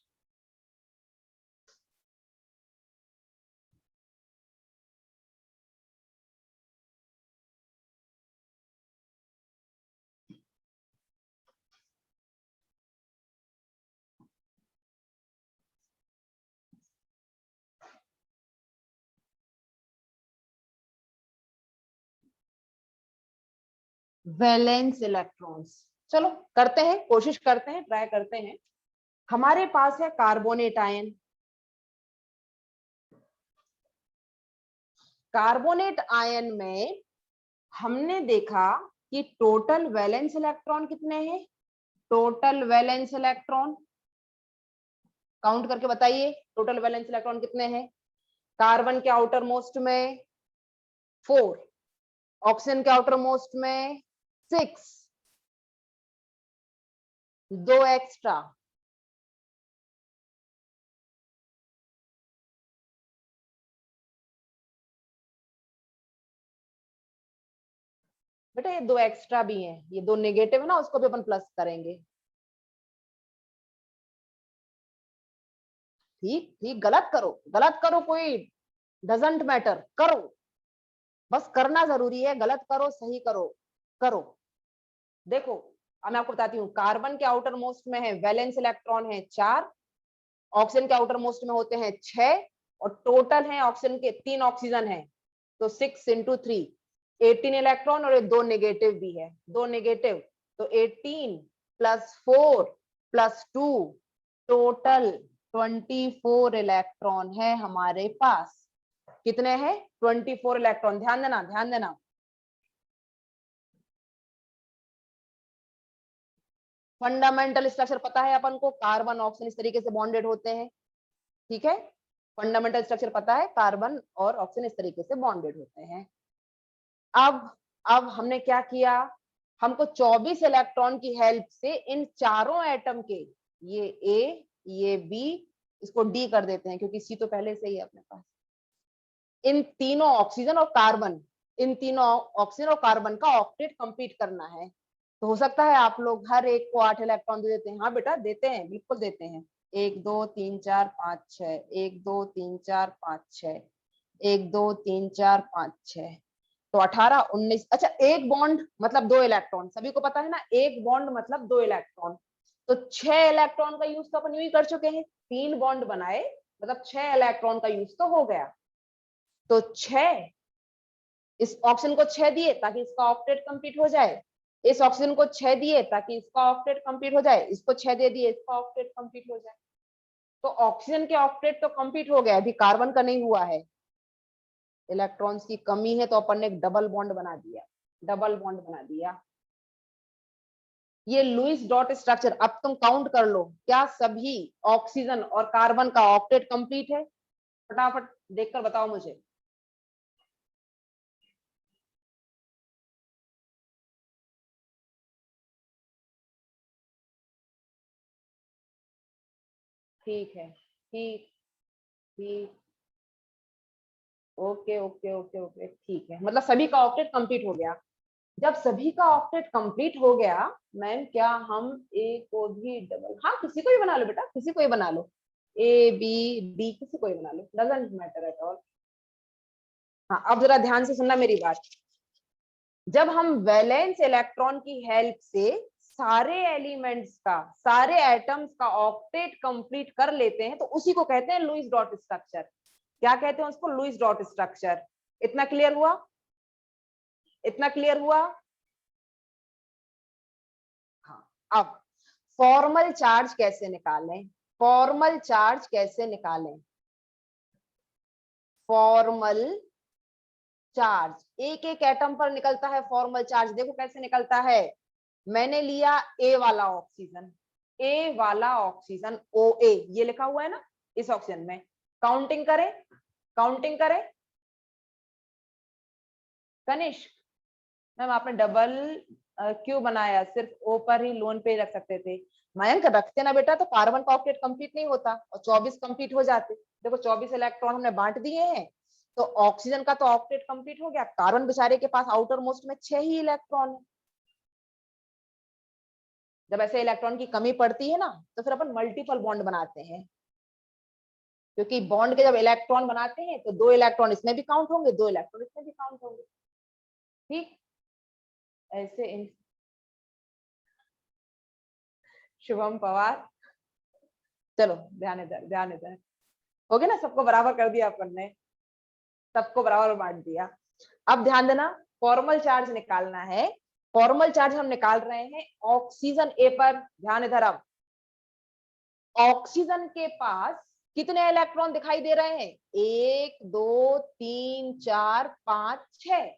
वैलेंस इलेक्ट्रॉन्स। चलो करते हैं, कोशिश करते हैं, ट्राई करते हैं। हमारे पास है कार्बोनेट आयन। कार्बोनेट आयन में हमने देखा कि टोटल वैलेंस इलेक्ट्रॉन कितने हैं। टोटल वैलेंस इलेक्ट्रॉन काउंट करके बताइए, टोटल वैलेंस इलेक्ट्रॉन कितने हैं। कार्बन के आउटर मोस्ट में 4, ऑक्सीजन के आउटर मोस्ट में 6, 2 एक्स्ट्रा, बेटा ये 2 एक्स्ट्रा भी हैं, ये 2 नेगेटिव है ना, उसको भी अपन प्लस करेंगे। ठीक ठीक, गलत करो कोई डजंट मैटर, करो, बस करना जरूरी है। गलत करो सही करो, करो। देखो अब मैं आपको बताती हूँ, कार्बन के आउटर मोस्ट में है वैलेंस इलेक्ट्रॉन है 4, ऑक्सीजन के आउटर मोस्ट में होते हैं 6, और टोटल है ऑक्सीजन के 3 ऑक्सीजन है, तो 6 × 3 18 इलेक्ट्रॉन, और ये 2 नेगेटिव भी है, 2 नेगेटिव, तो 18 + 4 + 2 टोटल 24 इलेक्ट्रॉन है हमारे पास। कितने हैं? 24 इलेक्ट्रॉन। ध्यान देना, ध्यान देना। फंडामेंटल स्ट्रक्चर पता है अपन को, कार्बन ऑक्सीजन इस तरीके से बॉन्डेड होते हैं, ठीक है। फंडामेंटल स्ट्रक्चर पता है, कार्बन और ऑक्सीजन इस तरीके से बॉन्डेड होते हैं। अब हमने क्या किया, हमको 24 इलेक्ट्रॉन की हेल्प से इन चारों एटम के, ये ए, ये बी, इसको डी कर देते हैं क्योंकि सी तो पहले से ही है अपने पास। इन तीनों ऑक्सीजन और कार्बन, इन तीनों ऑक्सीजन और कार्बन का ऑक्टेट कंप्लीट करना है। तो हो सकता है आप लोग हर एक को 8 इलेक्ट्रॉन दे देते हैं। हाँ बेटा देते हैं, बिल्कुल देते हैं। 1 2 3 4 5 6, 1 2 3 4 5 6, 1 2 3 4 5 6, तो 18 19। अच्छा, एक बॉन्ड मतलब 2 इलेक्ट्रॉन, सभी को पता है ना, एक बॉन्ड मतलब 2 इलेक्ट्रॉन। तो 6 इलेक्ट्रॉन का यूज तो अपन यूं ही कर चुके हैं, 3 बॉन्ड बनाए, मतलब 6 इलेक्ट्रॉन का यूज तो हो गया। तो 6, इस ऑक्सीजन को 6 दिए ताकि इसका ऑक्टेट कंप्लीट हो जाए, इस ऑक्सीजन को 6 दिए ताकि इसका ऑक्टेट कंप्लीट हो जाए, इसको 6 दे दिए, इसका ऑक्टेट कंप्लीट हो जाए। तो ऑक्सीजन के ऑक्टेट तो कंप्लीट हो गया, अभी कार्बन का नहीं हुआ है, इलेक्ट्रॉन्स की कमी है, तो अपन ने एक डबल बॉन्ड बना दिया, डबल बॉन्ड बना दिया। ये लुईस डॉट स्ट्रक्चर, अब तुम काउंट कर लो, क्या सभी ऑक्सीजन और कार्बन का ऑक्टेट कंप्लीट है? फटाफट देखकर बताओ मुझे। ठीक है, ठीक ठीक, ओके ओके ओके ओके, ठीक है, मतलब सभी का ऑक्टेट कंप्लीट हो गया। जब सभी का ऑक्टेट कंप्लीट हो गया, मैम क्या हम ए को भी डबल, हाँ किसी को भी बना लो बेटा, किसी को ही बना लो, ए बी डी किसी को ही बना लो, डजंट मैटर एट ऑल। हाँ अब जरा ध्यान से सुनना मेरी बात। जब हम वैलेंस इलेक्ट्रॉन की हेल्प से सारे एलिमेंट्स का, सारे एटम्स का ऑक्टेट कंप्लीट कर लेते हैं, तो उसी को कहते हैं लुईस डॉट स्ट्रक्चर। क्या कहते हैं उसको? Lewis dot structure. इतना क्लियर हुआ? इतना क्लियर हुआ? हाँ। अब फॉर्मल चार्ज कैसे निकालें, फॉर्मल चार्ज कैसे निकालें? फॉर्मल चार्ज, एक एक एटम पर निकलता है फॉर्मल चार्ज। देखो कैसे निकलता है, मैंने लिया ए वाला ऑक्सीजन, ए वाला ऑक्सीजन ओ ए, ये लिखा हुआ है ना इस ऑक्सीजन में, काउंटिंग करें, काउंटिंग करें। कनिष्क मैम आपने डबल क्यों बनाया, सिर्फ ओ पर ही लोन पे रख सकते थे। मयंक रखते ना बेटा तो कार्बन का ऑक्टेट कंप्लीट नहीं होता और 24 कंप्लीट हो जाते। देखो 24 इलेक्ट्रॉन हमने बांट दिए हैं, तो ऑक्सीजन का तो ऑक्टेट कंप्लीट हो गया, कार्बन बेचारे के पास आउटर मोस्ट में 6 ही इलेक्ट्रॉन है। जब ऐसे इलेक्ट्रॉन की कमी पड़ती है ना तो फिर अपन मल्टीपल बॉन्ड बनाते हैं, क्योंकि बॉन्ड के जब इलेक्ट्रॉन बनाते हैं तो 2 इलेक्ट्रॉन इसमें भी काउंट होंगे, 2 इलेक्ट्रॉन इसमें भी काउंट होंगे। ठीक, ऐसे शुभम पवार, चलो ध्यान इधर, ध्यान इधर, हो गया ना, सबको बराबर कर दिया अपन ने, सबको बराबर बांट दिया। अब ध्यान देना, फॉर्मल चार्ज निकालना है, फॉर्मल चार्ज हम निकाल रहे हैं ऑक्सीजन ए पर। ध्यान इधर, अब ऑक्सीजन के पास कितने इलेक्ट्रॉन दिखाई दे रहे हैं, 1 2 3 4 5 6,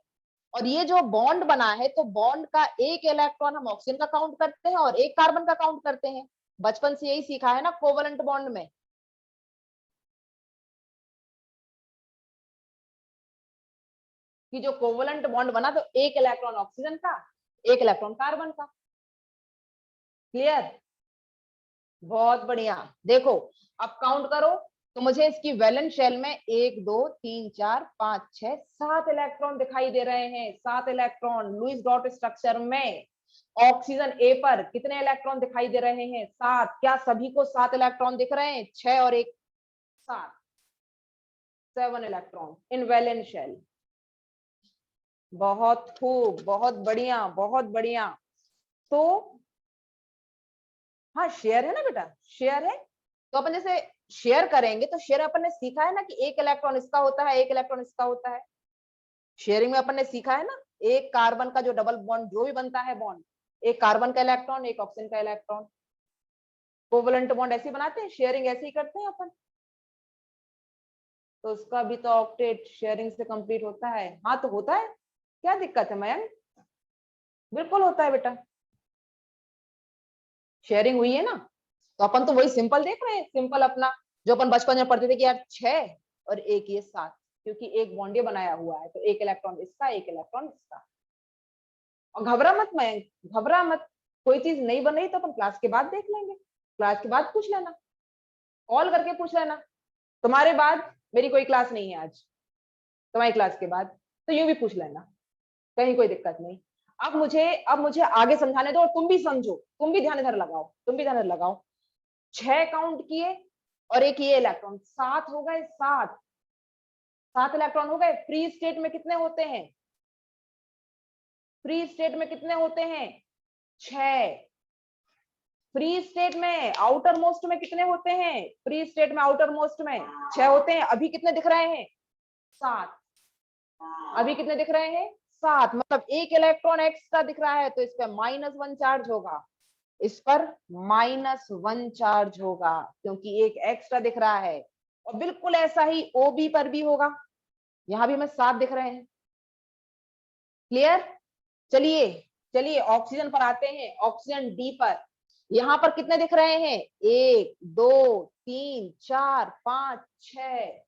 और ये जो बॉन्ड बना है तो बॉन्ड का एक इलेक्ट्रॉन हम ऑक्सीजन का काउंट करते हैं और एक कार्बन का काउंट करते हैं। बचपन से यही सीखा है ना कोवलेंट बॉन्ड में, कि जो कोवलेंट बॉन्ड बना तो एक इलेक्ट्रॉन ऑक्सीजन का, एक इलेक्ट्रॉन कार्बन का। क्लियर, बहुत बढ़िया। देखो अब काउंट करो तो मुझे इसकी वैलेंस शेल में 1 2 3 4 5 6 7 इलेक्ट्रॉन दिखाई दे रहे हैं, 7 इलेक्ट्रॉन लुईस डॉट स्ट्रक्चर में। ऑक्सीजन ए पर कितने इलेक्ट्रॉन दिखाई दे रहे हैं, 7। क्या सभी को 7 इलेक्ट्रॉन दिख रहे हैं, 6 और 1 7, 7 इलेक्ट्रॉन इन वैलेंस शेल। बहुत खूब, बहुत बढ़िया, बहुत बढ़िया। तो हाँ शेयर है ना बेटा, शेयर है, तो अपन जैसे शेयर करेंगे तो शेयर अपन ने सीखा है ना कि एक इलेक्ट्रॉन इसका होता है, एक इलेक्ट्रॉन इसका होता है। शेयरिंग में अपन ने सीखा है ना, एक कार्बन का जो डबल बॉन्ड जो भी बनता है बॉन्ड, एक कार्बन का इलेक्ट्रॉन एक ऑक्सीजन का इलेक्ट्रॉन, कोवलेंट बॉन्ड ऐसे बनाते हैं, शेयरिंग ऐसे ही करते हैं अपन। तो उसका भी तो ऑक्टेट शेयरिंग से कंप्लीट होता है। हाँ तो होता है, क्या दिक्कत है मयंक, बिल्कुल होता है बेटा, शेयरिंग हुई है ना। तो अपन तो वही सिंपल देख रहे हैं, सिंपल अपना जो अपन बचपन में पढ़ते थे कि यार 6 और 1 ये 7, क्योंकि एक बॉन्ड ये बनाया हुआ है तो एक इलेक्ट्रॉन इसका, एक इलेक्ट्रॉन इसका। और घबरा मत मयंक, घबरा मत, कोई चीज नहीं बन रही तो अपन क्लास के बाद देख लेंगे, क्लास के बाद पूछ लेना, कॉल करके पूछ लेना। तुम्हारे बाद मेरी कोई क्लास नहीं है आज, तुम्हारी क्लास के बाद तो यूं भी पूछ लेना, कहीं कोई दिक्कत नहीं। अब मुझे आगे समझाने दो और तुम भी समझो, तुम भी ध्यान इधर लगाओ, तुम भी ध्यान इधर लगाओ। 6 काउंट किए और एक ये इलेक्ट्रॉन, 7 हो गए, 7 7 इलेक्ट्रॉन हो गए। फ्री स्टेट में कितने होते हैं, फ्री स्टेट में कितने होते हैं, 6। फ्री स्टेट में आउटर मोस्ट में कितने होते हैं, फ्री स्टेट में आउटर मोस्ट में 6 होते हैं। अभी कितने दिख रहे हैं, 7। अभी कितने दिख रहे हैं, 7, मतलब एक इलेक्ट्रॉन एक्स्ट्रा दिख रहा है तो इस पर -1 चार्ज होगा, इस पर -1 चार्ज होगा, क्योंकि एक एक्स्ट्रा दिख रहा है। और बिल्कुल ऐसा ही ओबी पर भी होगा, यहां भी हमें 7 दिख रहे हैं। क्लियर, चलिए चलिए ऑक्सीजन पर आते हैं, ऑक्सीजन डी पर। यहां पर कितने दिख रहे हैं, 1 2 3 4 5 6,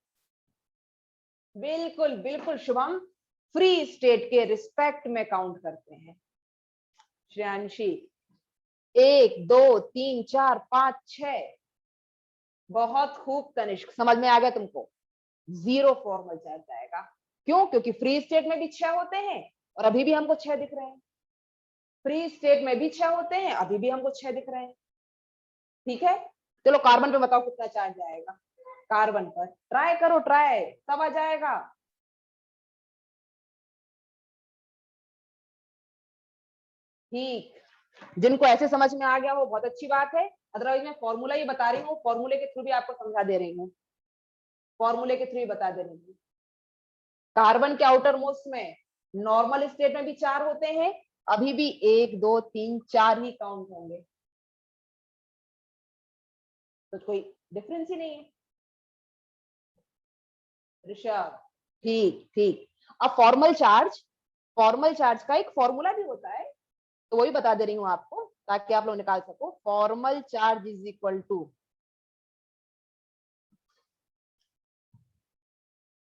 बिल्कुल बिल्कुल शुभम, फ्री स्टेट के रिस्पेक्ट में काउंट करते हैं। श्रेयांशी 1 2 3 4 5 6, बहुत खूब कनिष्क, समझ में आ गया तुमको, 0 फॉर्मल चार्ज जाएगा। क्यों, क्योंकि फ्री स्टेट में भी 6 होते हैं और अभी भी हमको 6 दिख रहे हैं, फ्री स्टेट में भी 6 होते हैं, अभी भी हमको 6 दिख रहे हैं। ठीक है, चलो कार्बन पे बताओ कितना चार्ज जाएगा, कार्बन पर ट्राई करो, ट्राई सब आ जाएगा। ठीक, जिनको ऐसे समझ में आ गया वो बहुत अच्छी बात है, अदरवाइज मैं फॉर्मूला ही बता रही हूँ, फॉर्मूले के थ्रू भी आपको समझा दे रही हूँ, फॉर्मूले के थ्रू ही बता दे रही हूँ। कार्बन के आउटर मोस्ट में नॉर्मल स्टेट में भी 4 होते हैं, अभी भी 1 2 3 4 ही काउंट होंगे, तो कोई डिफरेंस ही नहीं है। ऋषभ, ठीक ठीक। अब फॉर्मल चार्ज का एक फॉर्मूला भी होता है, तो वही बता दे रही हूँ आपको ताकि आप लोग निकाल सको। Formal charge is equal to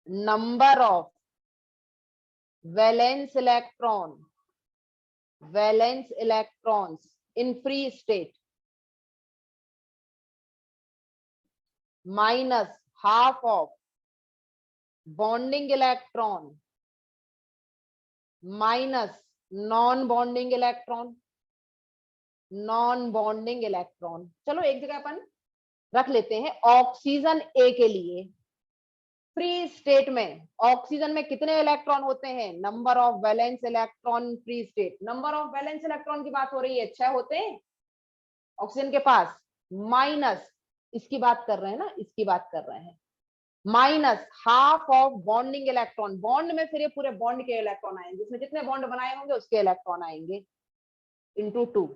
number of valence electrons in free state minus half of bonding electron minus non bonding electron. चलो एक जगह अपन रख लेते हैं। ऑक्सीजन ए के लिए फ्री स्टेट में ऑक्सीजन में कितने इलेक्ट्रॉन होते हैं? Number of valence electron free state. Number of valence electron की बात हो रही है, 6 होते हैं ऑक्सीजन के पास, माइनस इसकी बात कर रहे हैं ना, इसकी बात कर रहे हैं, minus half of bonding electron. Bond में फिर ये पूरे बॉन्ड के इलेक्ट्रॉन आएंगे, जिसमें जितने बॉन्ड बनाए होंगे उसके इलेक्ट्रॉन आएंगे, into 2,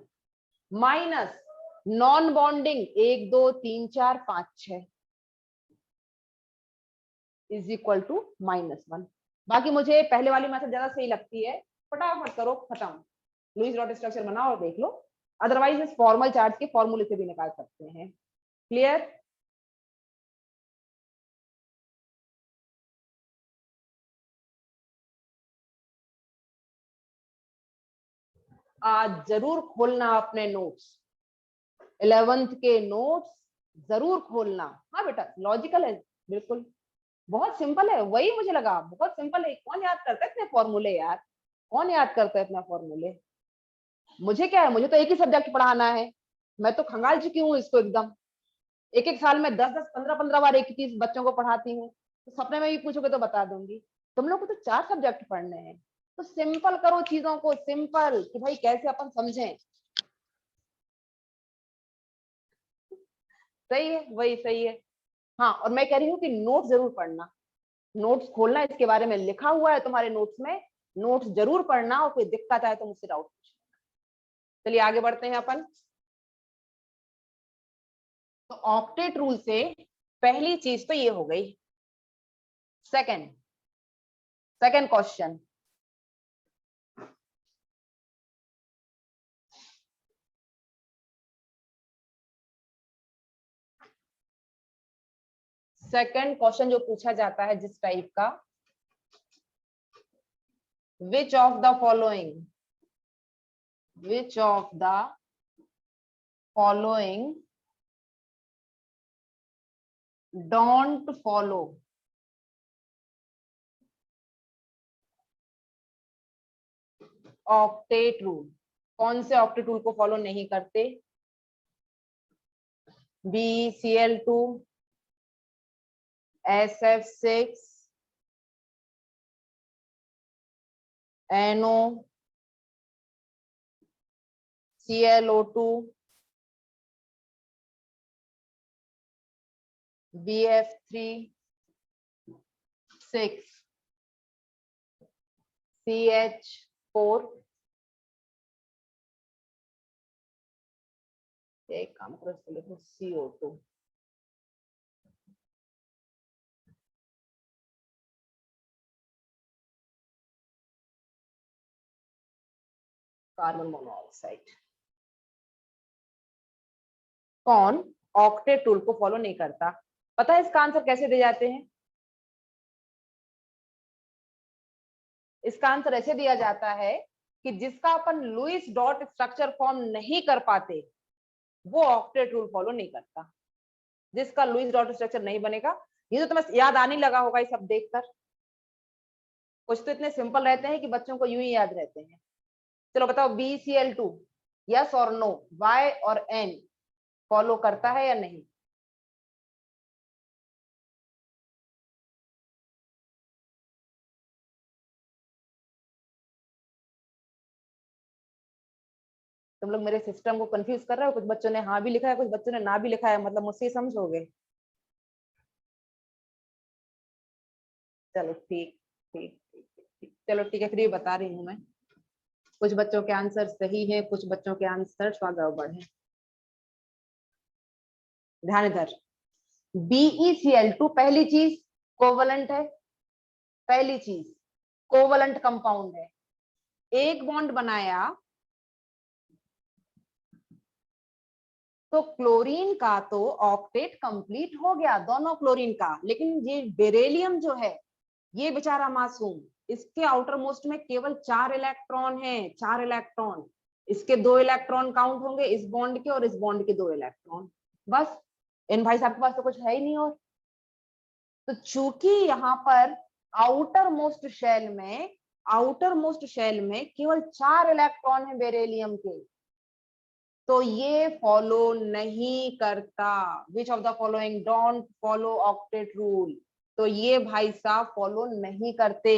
minus non bonding 1 2 3 4 5 6 is equal to -1। बाकी मुझे पहले वाली मेथड ज्यादा सही लगती है, फटाफट करो खत्म, लुईस डॉट स्ट्रक्चर बनाओ और देख लो। अदरवाइज इस फॉर्मल चार्ज के फॉर्मूले से भी निकाल सकते हैं। क्लियर? आज जरूर खोलना अपने नोट्स, 11th के नोट्स जरूर खोलना। हाँ बेटा, लॉजिकल है बिल्कुल, बहुत सिंपल है, वही मुझे लगा बहुत सिंपल है। कौन याद करता है इतने फॉर्मूले यार, कौन याद करता है इतना फॉर्मूले? मुझे क्या है, मुझे तो एक ही सब्जेक्ट पढ़ाना है, मैं तो खंगाल चुकी हूँ इसको एकदम। एक एक साल में 10 10 15 15 बार एक ही चीज बच्चों को पढ़ाती हूँ, तो सपने में भी पूछोगे तो बता दूंगी। तुम लोग को तो 4 सब्जेक्ट पढ़ने हैं, तो सिंपल करो चीजों को, सिंपल कि भाई कैसे अपन समझें। सही है, वही सही है। हाँ, और मैं कह रही हूँ कि नोट्स जरूर पढ़ना, नोट्स खोलना, इसके बारे में लिखा हुआ है तुम्हारे नोट्स में, नोट्स जरूर पढ़ना, और कोई दिक्कत आए तो मुझसे डाउट पूछना। चलिए आगे बढ़ते हैं अपन। तो ऑक्टेट रूल से पहली चीज तो ये हो गई। सेकंड क्वेश्चन, सेकंड क्वेश्चन जो पूछा जाता है जिस टाइप का, which of the following don't follow octet rule. कौन से ऑक्टेट रूल को फॉलो नहीं करते? BeCl2, SF6, NO, ClO2, BF3, 6, CH4। एक काम करो, इसको लिखो CO2। Carbon monoxide. कौन ऑक्टेट रूल को फॉलो नहीं करता? पता है इसका आंसर कैसे दे जाते हैं? इसका आंसर ऐसे दिया जाता है कि जिसका अपन लुईस डॉट स्ट्रक्चर फॉर्म नहीं कर पाते वो ऑक्टेट रूल फॉलो नहीं करता। जिसका लुईस डॉट स्ट्रक्चर नहीं बनेगा, ये तो तुम्हें याद आने लगा होगा ये सब देखकर। कुछ तो इतने सिंपल रहते हैं कि बच्चों को यूं ही याद रहते हैं। चलो बताओ, BeCl2 यस और नो, Y और N फॉलो करता है या नहीं? तुम लोग मेरे सिस्टम को कंफ्यूज कर रहे हो, कुछ बच्चों ने हाँ भी लिखा है, कुछ बच्चों ने ना भी लिखा है, मतलब मुझसे समझोगे? चलो ठीक ठीक ठीक ठीक, चलो ठीक है, फिर ये बता रही हूँ मैं। कुछ बच्चों के आंसर सही है, कुछ बच्चों के आंसर गड़बड़ है। ध्यान इधर, BeCl2 पहली चीज कोवलेंट है, पहली चीज कोवलेंट कंपाउंड है, एक बॉन्ड बनाया तो क्लोरीन का तो ऑक्टेट कंप्लीट हो गया दोनों क्लोरीन का, लेकिन ये बेरिलियम जो है ये बेचारा मासूम, इसके आउटर मोस्ट में केवल 4 इलेक्ट्रॉन है, 4 इलेक्ट्रॉन, इसके 2 इलेक्ट्रॉन काउंट होंगे इस बॉन्ड के और इस बॉन्ड के 2 इलेक्ट्रॉन, बस इन भाई साहब के पास तो कुछ है ही नहीं। और तो चूंकि यहाँ पर आउटर मोस्ट शेल में केवल 4 इलेक्ट्रॉन है बेरिलियम के, तो ये फॉलो नहीं करता, which of the following don't follow octet rule, तो ये भाई साहब फॉलो नहीं करते,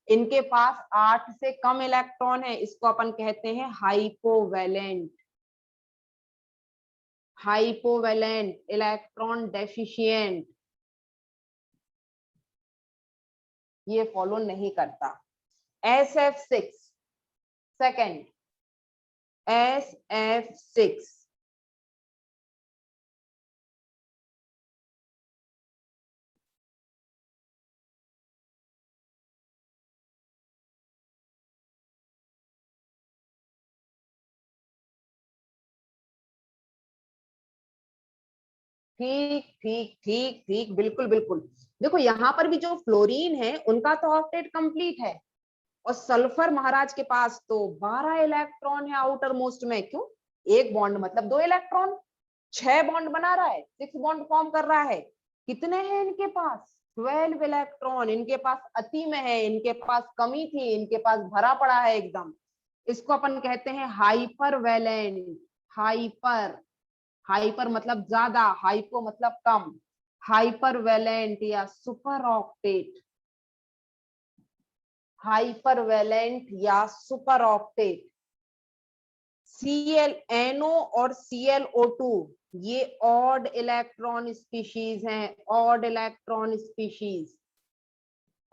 इनके पास 8 से कम इलेक्ट्रॉन है, इसको अपन कहते हैं हाइपोवैलेंट, हाइपोवैलेंट इलेक्ट्रॉन डेफिशिएंट, ये फॉलो नहीं करता। SF6 सेकेंड, SF6 ठीक ठीक ठीक ठीक, बिल्कुल बिल्कुल। देखो यहाँ पर भी जो फ्लोरीन है उनका तो ऑक्टेट कंप्लीट है, और सल्फर महाराज के पास तो 12 इलेक्ट्रॉन है आउटर मोस्ट में, क्यों, एक बॉन्ड मतलब 2 इलेक्ट्रॉन, 6 बॉन्ड बना रहा है, 6 बॉन्ड फॉर्म कर रहा है, कितने हैं इनके पास, 12 इलेक्ट्रॉन, इनके पास अति में है, इनके पास कमी थी, इनके पास भरा पड़ा है एकदम, इसको अपन कहते हैं हाइपर वैलेंट, हाइपर, हाइपर मतलब ज्यादा, हाइपो मतलब कम, हाइपर वैलेंट या सुपर ऑक्टेट, हाइपर वैलेंट या सुपर ऑक्टेट। ClNO और ClO2 ये ऑड इलेक्ट्रॉन स्पीशीज हैं, odd electron species,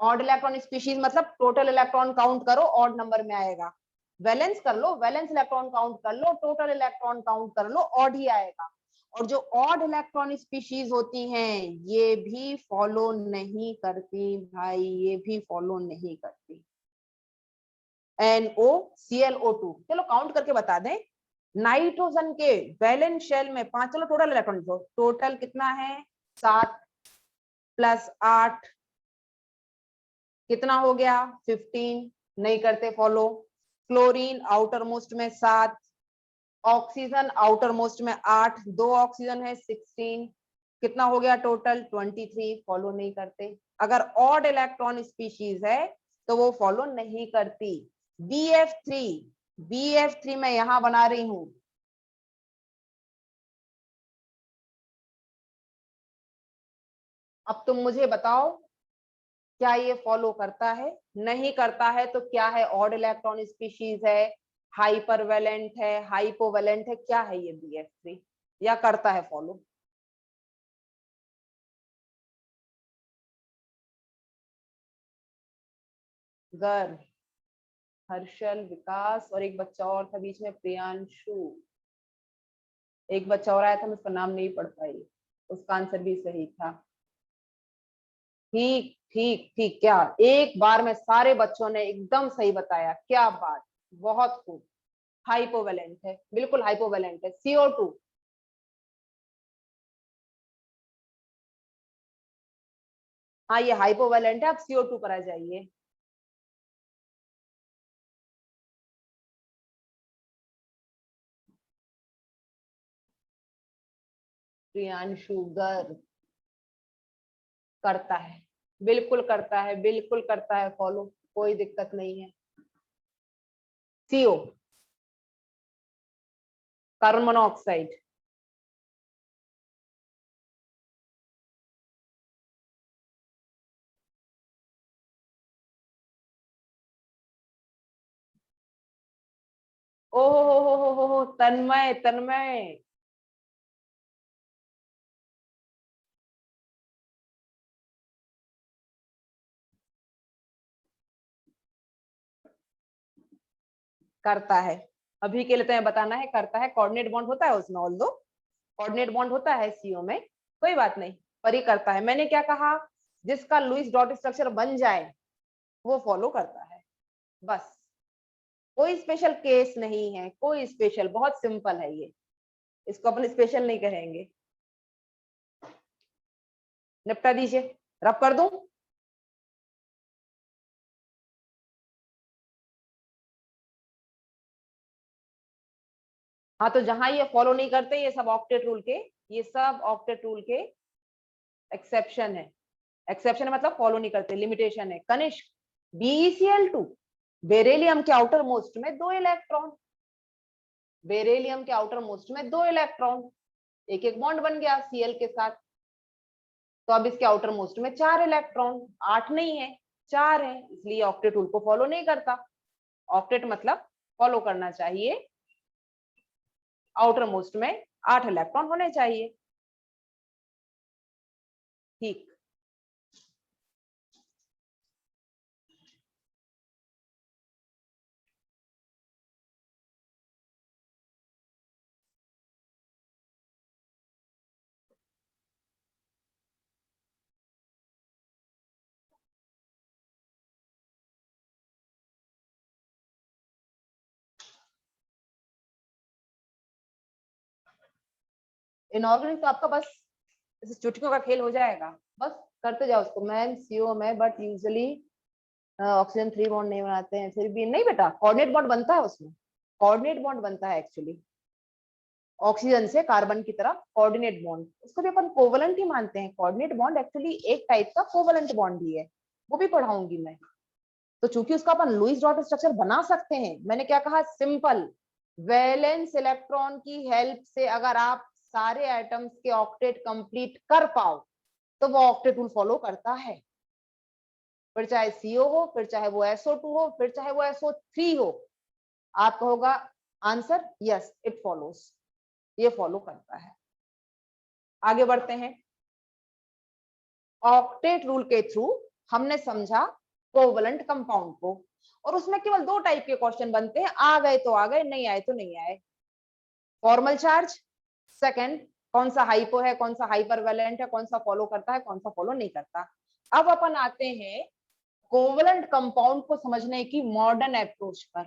odd electron species मतलब टोटल इलेक्ट्रॉन काउंट करो ऑड नंबर में आएगा, वैलेंस कर लो, वैलेंस इलेक्ट्रॉन काउंट कर लो, टोटल इलेक्ट्रॉन काउंट कर लो, ऑड ही आएगा। और जो ऑड इलेक्ट्रॉन स्पीशीज होती हैं ये भी फॉलो नहीं करती भाई, ये भी फॉलो नहीं करती। NOClO2, चलो काउंट करके बता दें, नाइट्रोजन के वैलेंस शेल में 5, चलो टोटल इलेक्ट्रॉन, टोटल कितना है 7 + 8 कितना हो गया 15, नहीं करते फॉलो। क्लोरीन आउटर मोस्ट में 7, ऑक्सीजन आउटर मोस्ट में 8, 2 ऑक्सीजन है 16, कितना हो गया टोटल 23, फॉलो नहीं करते। अगर ऑड इलेक्ट्रॉन स्पीशीज है तो वो फॉलो नहीं करती। BF3 मैं यहां बना रही हूं, अब तुम मुझे बताओ क्या ये फॉलो करता है, नहीं करता है, तो क्या है, ऑड इलेक्ट्रॉन स्पीशीज है, हाइपरवैलेंट है, हाइपोवैलेंट है, क्या है ये BF3, या करता है फॉलो? गर्व, हर्षल, विकास और एक बच्चा और था बीच में, प्रियांशु, एक बच्चा और आया था, मैं उसका नाम नहीं पढ़ पाई, उसका आंसर भी सही था। ठीक ठीक ठीक, क्या एक बार में सारे बच्चों ने एकदम सही बताया, क्या बात, बहुत खूब, हाइपोवैलेंट है, बिल्कुल हाइपोवैलेंट है। CO2, हाँ ये हाइपोवैलेंट है, आप CO2 पर आ जाइए। प्रियांशु, गर्व, करता है, बिल्कुल करता है, बिल्कुल करता है फॉलो, कोई दिक्कत नहीं है। CO, कार्बन मोनोऑक्साइड, हो तन्मय, तन्मय, करता है, अभी के लिए तो बताना है करता है, कोऑर्डिनेट बॉन्ड होता है उसमें, ऑल्दो कोऑर्डिनेट बॉन्ड होता है CO में, कोई बात नहीं, पर ही करता है। मैंने क्या कहा, जिसका लुईस डॉट स्ट्रक्चर बन जाए वो फॉलो करता है, बस। कोई स्पेशल केस नहीं है, कोई स्पेशल, बहुत सिंपल है ये, इसको अपन स्पेशल नहीं कहेंगे। निपटा दीजिए, रब कर दूं? हाँ, तो जहां ये फॉलो नहीं करते, ये सब ऑक्टेट रूल के, ये सब ऑक्टेट रूल के एक्सेप्शन है। एक्सेप्शन मतलब फॉलो नहीं करते, लिमिटेशन है। कनिष्क, BeCl2, बेरिलियम के आउटर मोस्ट में 2 इलेक्ट्रॉन, बेरिलियम के आउटर मोस्ट में 2 इलेक्ट्रॉन, एक एक बॉन्ड बन गया Cl के साथ। तो अब इसके आउटर मोस्ट में 4 इलेक्ट्रॉन, 8 नहीं है, 4 है, इसलिए ऑक्टेट रूल को फॉलो नहीं करता। ऑक्टेट मतलब फॉलो करना चाहिए, आउटर मोस्ट में 8 इलेक्ट्रॉन होने चाहिए। ठीक, इनऑर्गेनिक तो आपका बस जैसे चुटकियों का खेल हो जाएगा, बस करते जाओ उसको। मैम CO में बट यूजुअली ऑक्सीजन 3 बॉन्ड नहीं बनाते हैं, फिर भी नहीं बेटा, कोऑर्डिनेट बॉन्ड बनता है उसमें, कोऑर्डिनेट बॉन्ड बनता है एक्चुअली, ऑक्सीजन से कार्बन की तरफ कोऑर्डिनेट बॉन्ड, उसको भी अपन कोवलेंट ही मानते हैं। कोऑर्डिनेट बॉन्ड एक्चुअली एक टाइप का कोवलेंट बॉन्ड ही है, वो भी पढ़ाऊंगी मैं। तो चूंकि उसका अपन लुईस डॉट स्ट्रक्चर बना सकते हैं, मैंने क्या कहा, सिंपल वैलेंस इलेक्ट्रॉन की हेल्प से अगर आप सारे एटम्स के ऑक्टेट कंप्लीट कर पाओ तो वो ऑक्टेट रूल फॉलो करता है। फिर चाहे CO हो, फिर चाहे वो SO2 हो, फिर चाहे वो SO3 हो, आपका होगा आंसर यस, इट फॉलोज, ये फॉलो करता है। आगे बढ़ते हैं। ऑक्टेट रूल के थ्रू हमने समझा कोवलेंट कंपाउंड को, और उसमें केवल 2 टाइप के क्वेश्चन बनते हैं, आ गए तो आ गए, नहीं आए तो नहीं आए। फॉर्मल चार्ज, सेकंड कौन सा हाइपो है, कौन सा हाइपरवैलेंट है, कौन सा फॉलो करता है, कौन सा फॉलो नहीं करता। अब अपन आते हैं कोवलेंट कंपाउंड को समझने की मॉडर्न अप्रोच पर।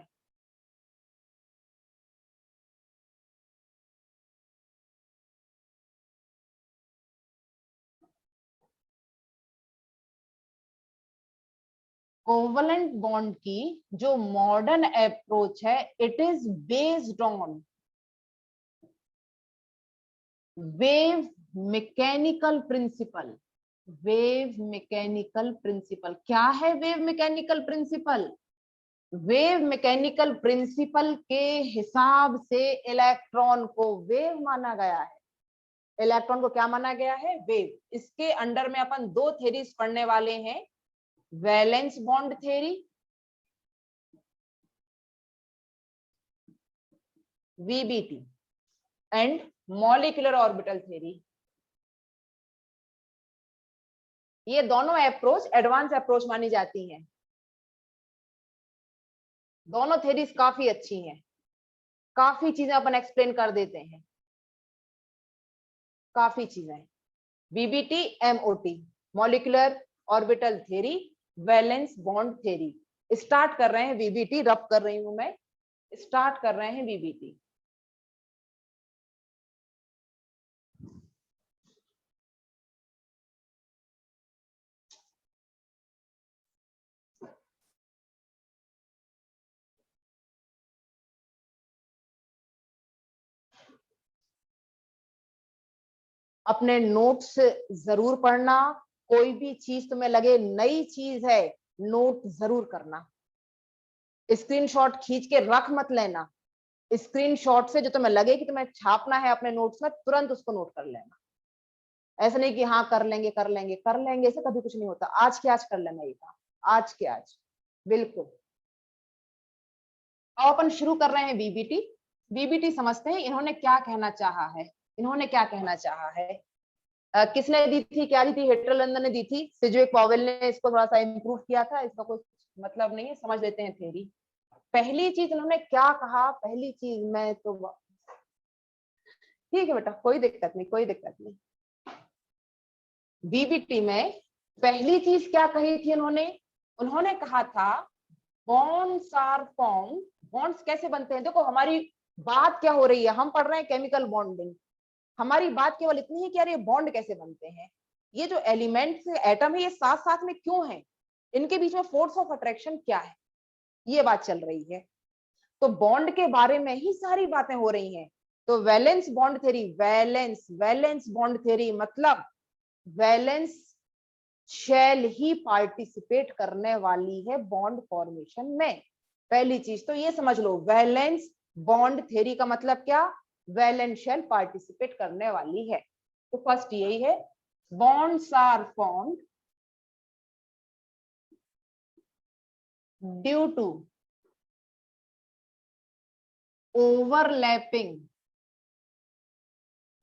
कोवलेंट बॉन्ड की जो मॉडर्न अप्रोच है, it is based on wave mechanical principle. Wave mechanical principle क्या है? Wave mechanical principle, wave mechanical principle के हिसाब से इलेक्ट्रॉन को वेव माना गया है। इलेक्ट्रॉन को क्या माना गया है? वेव। इसके अंडर में अपन 2 थ्योरीज पढ़ने वाले हैं, valence bond theory, VBT, and molecular orbital theory. ये दोनों अप्रोच एडवांस अप्रोच मानी जाती हैं। दोनों थ्योरीज काफी अच्छी हैं, काफी चीजें अपन एक्सप्लेन कर देते हैं, काफी चीजें। VBT MOT, molecular orbital theory, valence bond theory. Start कर रहे हैं VBT, रब कर रही हूं मैं, स्टार्ट कर रहे हैं VBT। अपने नोट्स जरूर पढ़ना, कोई भी चीज तुम्हें लगे नई चीज है, नोट जरूर करना। स्क्रीनशॉट खींच के रख मत लेना, स्क्रीनशॉट से जो तुम्हें लगे कि तुम्हें छापना है अपने नोट्स में, तुरंत उसको नोट कर लेना। ऐसा नहीं कि हाँ कर लेंगे कर लेंगे कर लेंगे, ऐसे कभी कुछ नहीं होता। आज के आज कर लेना ये काम, आज के आज, बिल्कुल। अब अपन शुरू कर रहे हैं VBT। VBT समझते हैं इन्होंने क्या कहना चाहा है, इन्होंने क्या कहना चाहा है। किसने दी थी, क्या दी थी? हिटलर लंदन ने दी थी, सिजवेक पावेल ने इसको थोड़ा सा इम्प्रूव किया था, इसका कोई मतलब नहीं है, समझ लेते हैं थ्योरी। पहली चीज इन्होंने क्या कहा, पहली चीज मैं तो, ठीक है बेटा, कोई दिक्कत नहीं, कोई दिक्कत नहीं। VBT में पहली चीज क्या कही थी उन्होंने? उन्होंने कहा था बॉन्ड्स आर फॉर्म। बॉन्ड्स कैसे बनते हैं? देखो हमारी बात क्या हो रही है, हम पढ़ रहे हैं केमिकल बॉन्डिंग। हमारी बात केवल इतनी है कि यार ये बॉन्ड कैसे बनते हैं, ये जो एलिमेंट्स एटम है ये साथ साथ में क्यों है, इनके बीच में फोर्स ऑफ अट्रैक्शन क्या है, ये बात चल रही है। तो बॉन्ड के बारे में ही सारी बातें हो रही हैं। तो valence bond theory, valence bond theory मतलब वैलेंस शेल ही पार्टिसिपेट करने वाली है बॉन्ड फॉर्मेशन में। पहली चीज तो ये समझ लो, वैलेंस बॉन्ड थ्योरी का मतलब क्या? वैलेंस शेल पार्टिसिपेट करने वाली है। तो फर्स्ट यही है, bonds are formed due to overlapping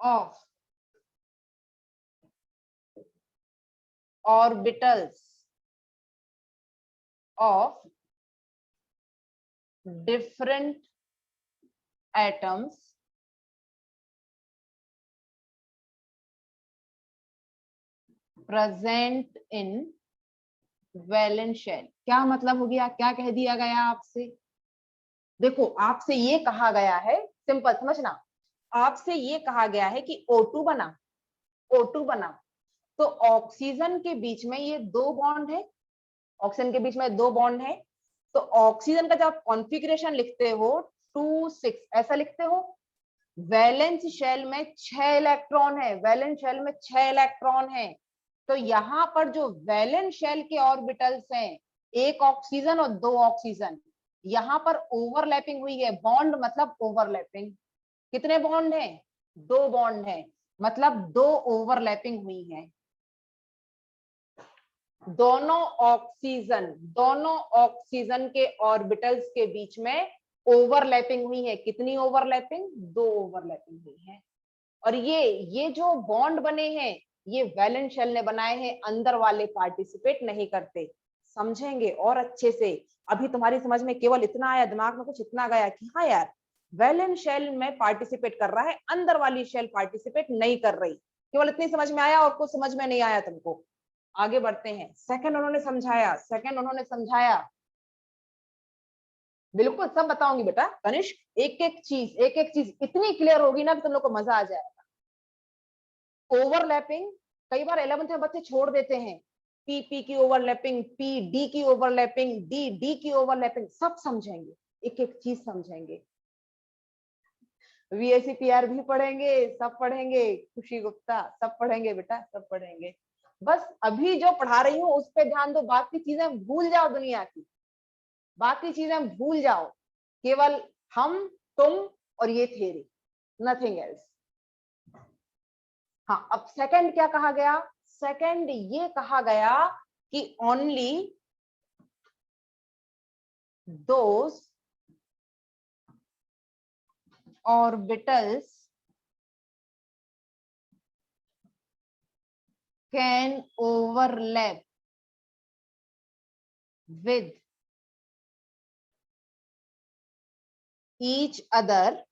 of orbitals of different atoms present in valence shell. क्या मतलब हो गया? क्या कह दिया गया आपसे? देखो आपसे ये कहा गया है, सिंपल समझना, आपसे ये कहा गया है कि O2 बना, O2 बना, तो ऑक्सीजन के बीच में ये दो बॉन्ड है, ऑक्सीजन के बीच में दो बॉन्ड है। तो ऑक्सीजन का जब कॉन्फ़िगरेशन लिखते हो 2 6 ऐसा लिखते हो। वैलेंस शेल में 6 इलेक्ट्रॉन है, वैलेंस शेल में 6 इलेक्ट्रॉन है। तो यहाँ पर जो वैलेंस शेल के ऑर्बिटल्स हैं, एक ऑक्सीजन और दो ऑक्सीजन, यहाँ पर ओवरलैपिंग हुई है। बॉन्ड मतलब ओवरलैपिंग। कितने बॉन्ड हैं? दो बॉन्ड हैं, मतलब दो ओवरलैपिंग हुई है। दोनों ऑक्सीजन के ऑर्बिटल्स के बीच में ओवरलैपिंग हुई है। कितनी ओवरलैपिंग? दो ओवरलैपिंग हुई है। और ये जो बॉन्ड बने हैं ये वैलेंस शेल ने बनाए हैं, अंदर वाले पार्टिसिपेट नहीं करते। समझेंगे और अच्छे से। अभी तुम्हारी समझ में केवल इतना आया, दिमाग में कुछ इतना गया कि हाँ यार वैलेंस शेल में पार्टिसिपेट कर रहा है, अंदर वाली शेल पार्टिसिपेट नहीं कर रही। केवल इतनी समझ में आया और कुछ समझ में नहीं आया तुमको? आगे बढ़ते हैं। सेकंड उन्होंने समझाया, बिल्कुल सब बताऊंगी बेटा कनिष्क, एक एक चीज इतनी क्लियर होगी ना कि तुम लोग को मजा आ जाएगा। ओवरलैपिंग कई बार 11th में बच्चे छोड़ देते हैं, पी पी की ओवरलैपिंग, पी डी की ओवरलैपिंग, डी डी की ओवरलैपिंग, सब समझेंगे, एक एक चीज समझेंगे। VSEPR भी पढ़ेंगे, सब पढ़ेंगे, खुशी गुप्ता सब पढ़ेंगे बेटा, सब पढ़ेंगे। बस अभी जो पढ़ा रही हूँ उस पर ध्यान दो, बाकी चीजें भूल जाओ, दुनिया की बाकी चीजें भूल जाओ, केवल हम तुम और ये थियरी, नथिंग एल्स। हाँ, अब सेकंड क्या कहा गया? सेकंड ये कहा गया कि only those orbitals can overlap with each other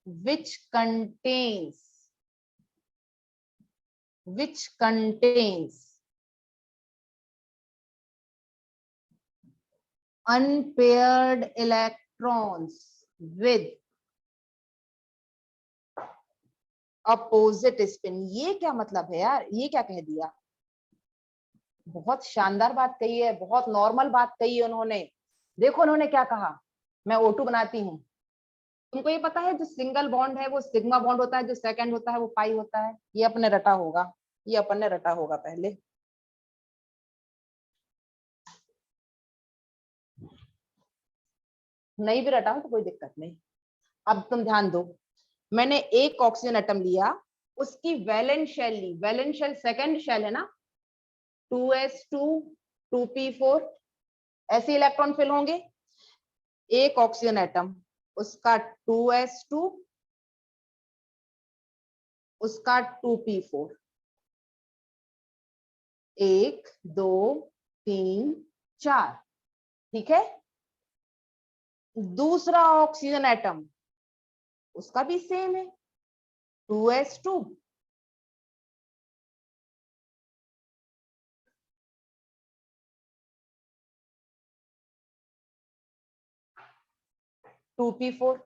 which contains unpaired electrons with opposite spin। ये क्या मतलब है यार? ये क्या कह दिया? बहुत शानदार बात कही है, बहुत नॉर्मल बात कही है उन्होंने। देखो उन्होंने क्या कहा, मैं O2 बनाती हूँ, तुमको ये पता है जो सिंगल बॉन्ड है वो सिग्मा बॉन्ड होता है, जो सेकंड होता है वो पाई होता है। ये अपने रटा होगा, ये अपन ने रटा होगा पहले। नहीं भी रटा हो तो कोई दिक्कत नहीं। अब तुम ध्यान दो, मैंने एक ऑक्सीजन एटम लिया, उसकी वैलेंस शेल ली, वैलेंस शेल सेकंड शेल है ना, 2s2 2p4 ऐसे इलेक्ट्रॉन फिल होंगे। एक ऑक्सीजन एटम, उसका 2s2 उसका 2p4, 1 2 3 4, ठीक है। दूसरा ऑक्सीजन एटम, उसका भी सेम है, 2s2 2p4।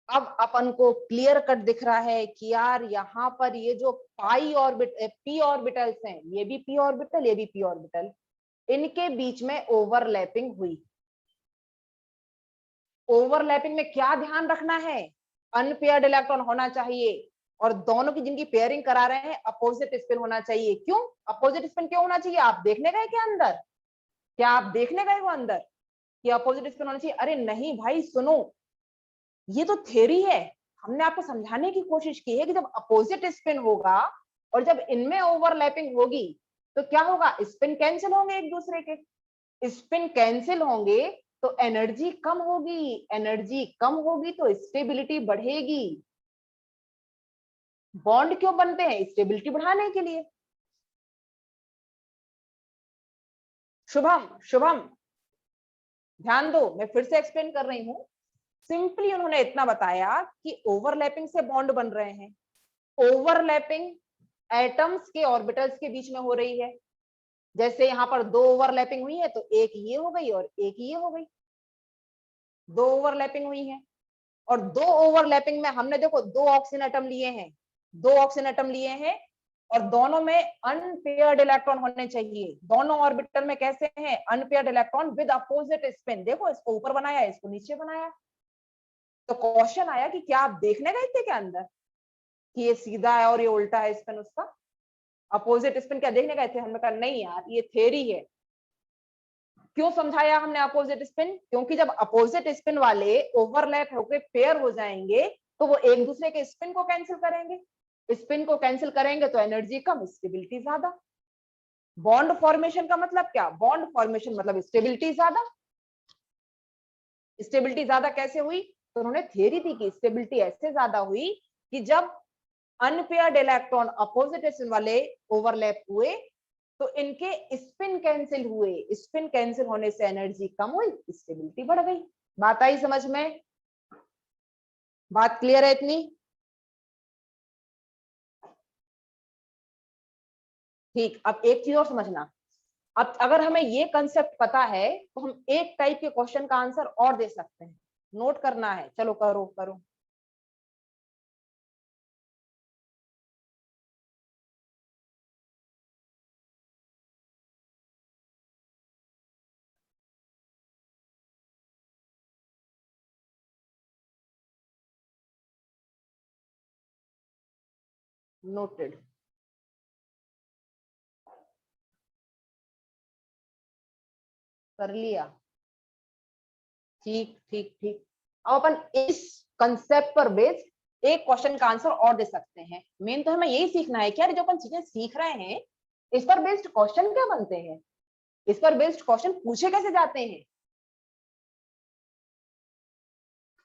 अब अपन को क्लियर कट दिख रहा है कि यार यहाँ पर ये जो पाई ऑर्बिटल p ऑर्बिटल्स हैं, ये भी p ऑर्बिटल, ये भी p ऑर्बिटल, इनके बीच में ओवरलैपिंग हुई। ओवरलैपिंग में क्या ध्यान रखना है, अनपेयर्ड इलेक्ट्रॉन होना चाहिए और दोनों की जिनकी पेयरिंग करा रहे हैं अपोजिट स्पिन होना चाहिए। क्यों अपोजिट स्पिन क्यों होना चाहिए? आप देखने गए क्या अंदर? क्या आप देखने गए हो अंदर कि अपोजिट स्पिन होना चाहिए? अरे नहीं भाई सुनो, ये तो थ्योरी है। हमने आपको समझाने की कोशिश की है कि जब अपोजिट स्पिन होगा और जब इनमें ओवरलैपिंग होगी तो क्या होगा, स्पिन कैंसिल होंगे एक दूसरे के। स्पिन कैंसिल होंगे तो एनर्जी कम होगी, एनर्जी कम होगी तो स्टेबिलिटी बढ़ेगी। बॉन्ड क्यों बनते हैं? स्टेबिलिटी बढ़ाने के लिए। शुभम शुभम ध्यान दो, मैं फिर से एक्सप्लेन कर रही हूं। सिंपली उन्होंने इतना बताया कि ओवरलैपिंग से बॉन्ड बन रहे हैं। ओवरलैपिंग एटम्स के ऑर्बिटल्स के बीच में हो रही है। जैसे यहाँ पर दो ओवरलैपिंग हुई है तो एक ये हो गई और एक ये हो गई, दो ओवरलैपिंग हुई है। और दो ओवरलैपिंग में हमने देखो दो ऑक्सीजन एटम लिए हैं, दो ऑक्सीजन एटम लिए हैं और दोनों में अनपेयर्ड इलेक्ट्रॉन होने चाहिए। दोनों ऑर्बिटल में कैसे हैं? Unpaired electron with opposite spin. देखो इसको ऊपर बनाया, इसको नीचे बनाया। तो क्वेश्चन आया कि क्या आप देखने गए थे क्या अंदर कि ये सीधा है और ये उल्टा है स्पिन उसका? अपोजिट स्पिन क्या देखने गए थे? हमने कहा नहीं यार ये थ्योरी है। क्यों समझाया हमने अपोजिट स्पिन? क्योंकि जब अपोजिट स्पिन वाले ओवरलैप होकर पेयर हो जाएंगे तो वो एक दूसरे के स्पिन को कैंसिल करेंगे। स्पिन को कैंसिल करेंगे तो एनर्जी कम, स्टेबिलिटी ज्यादा। बॉन्ड फॉर्मेशन का मतलब क्या? बॉन्ड फॉर्मेशन मतलब स्टेबिलिटी ज्यादा। स्टेबिलिटी ज्यादा कैसे हुई? तो उन्होंने थ्योरी दी कि स्टेबिलिटी ऐसे ज्यादा हुई कि जब अनपेयर्ड इलेक्ट्रॉन अपोजिट स्पिन वाले ओवरलैप हुए तो इनके स्पिन कैंसिल हुए। स्पिन कैंसिल होने से एनर्जी कम हुई, स्टेबिलिटी बढ़ गई। बात आई समझ में? बात क्लियर है इतनी? ठीक, अब एक चीज और समझना। अब अगर हमें ये कंसेप्ट पता है तो हम एक टाइप के क्वेश्चन का आंसर और दे सकते हैं। नोट करना है, चलो करो करो। नोटेड। कर लिया? ठीक ठीक ठीक। अब अपन इस कंसेप्ट पर बेस्ड एक क्वेश्चन का आंसर और दे सकते हैं। मेन तो हमें यही सीखना है कि यार जो अपन चीजें सीख रहे हैं इस पर बेस्ड क्वेश्चन क्या बनते हैं, इस पर बेस्ड क्वेश्चन पूछे कैसे जाते हैं।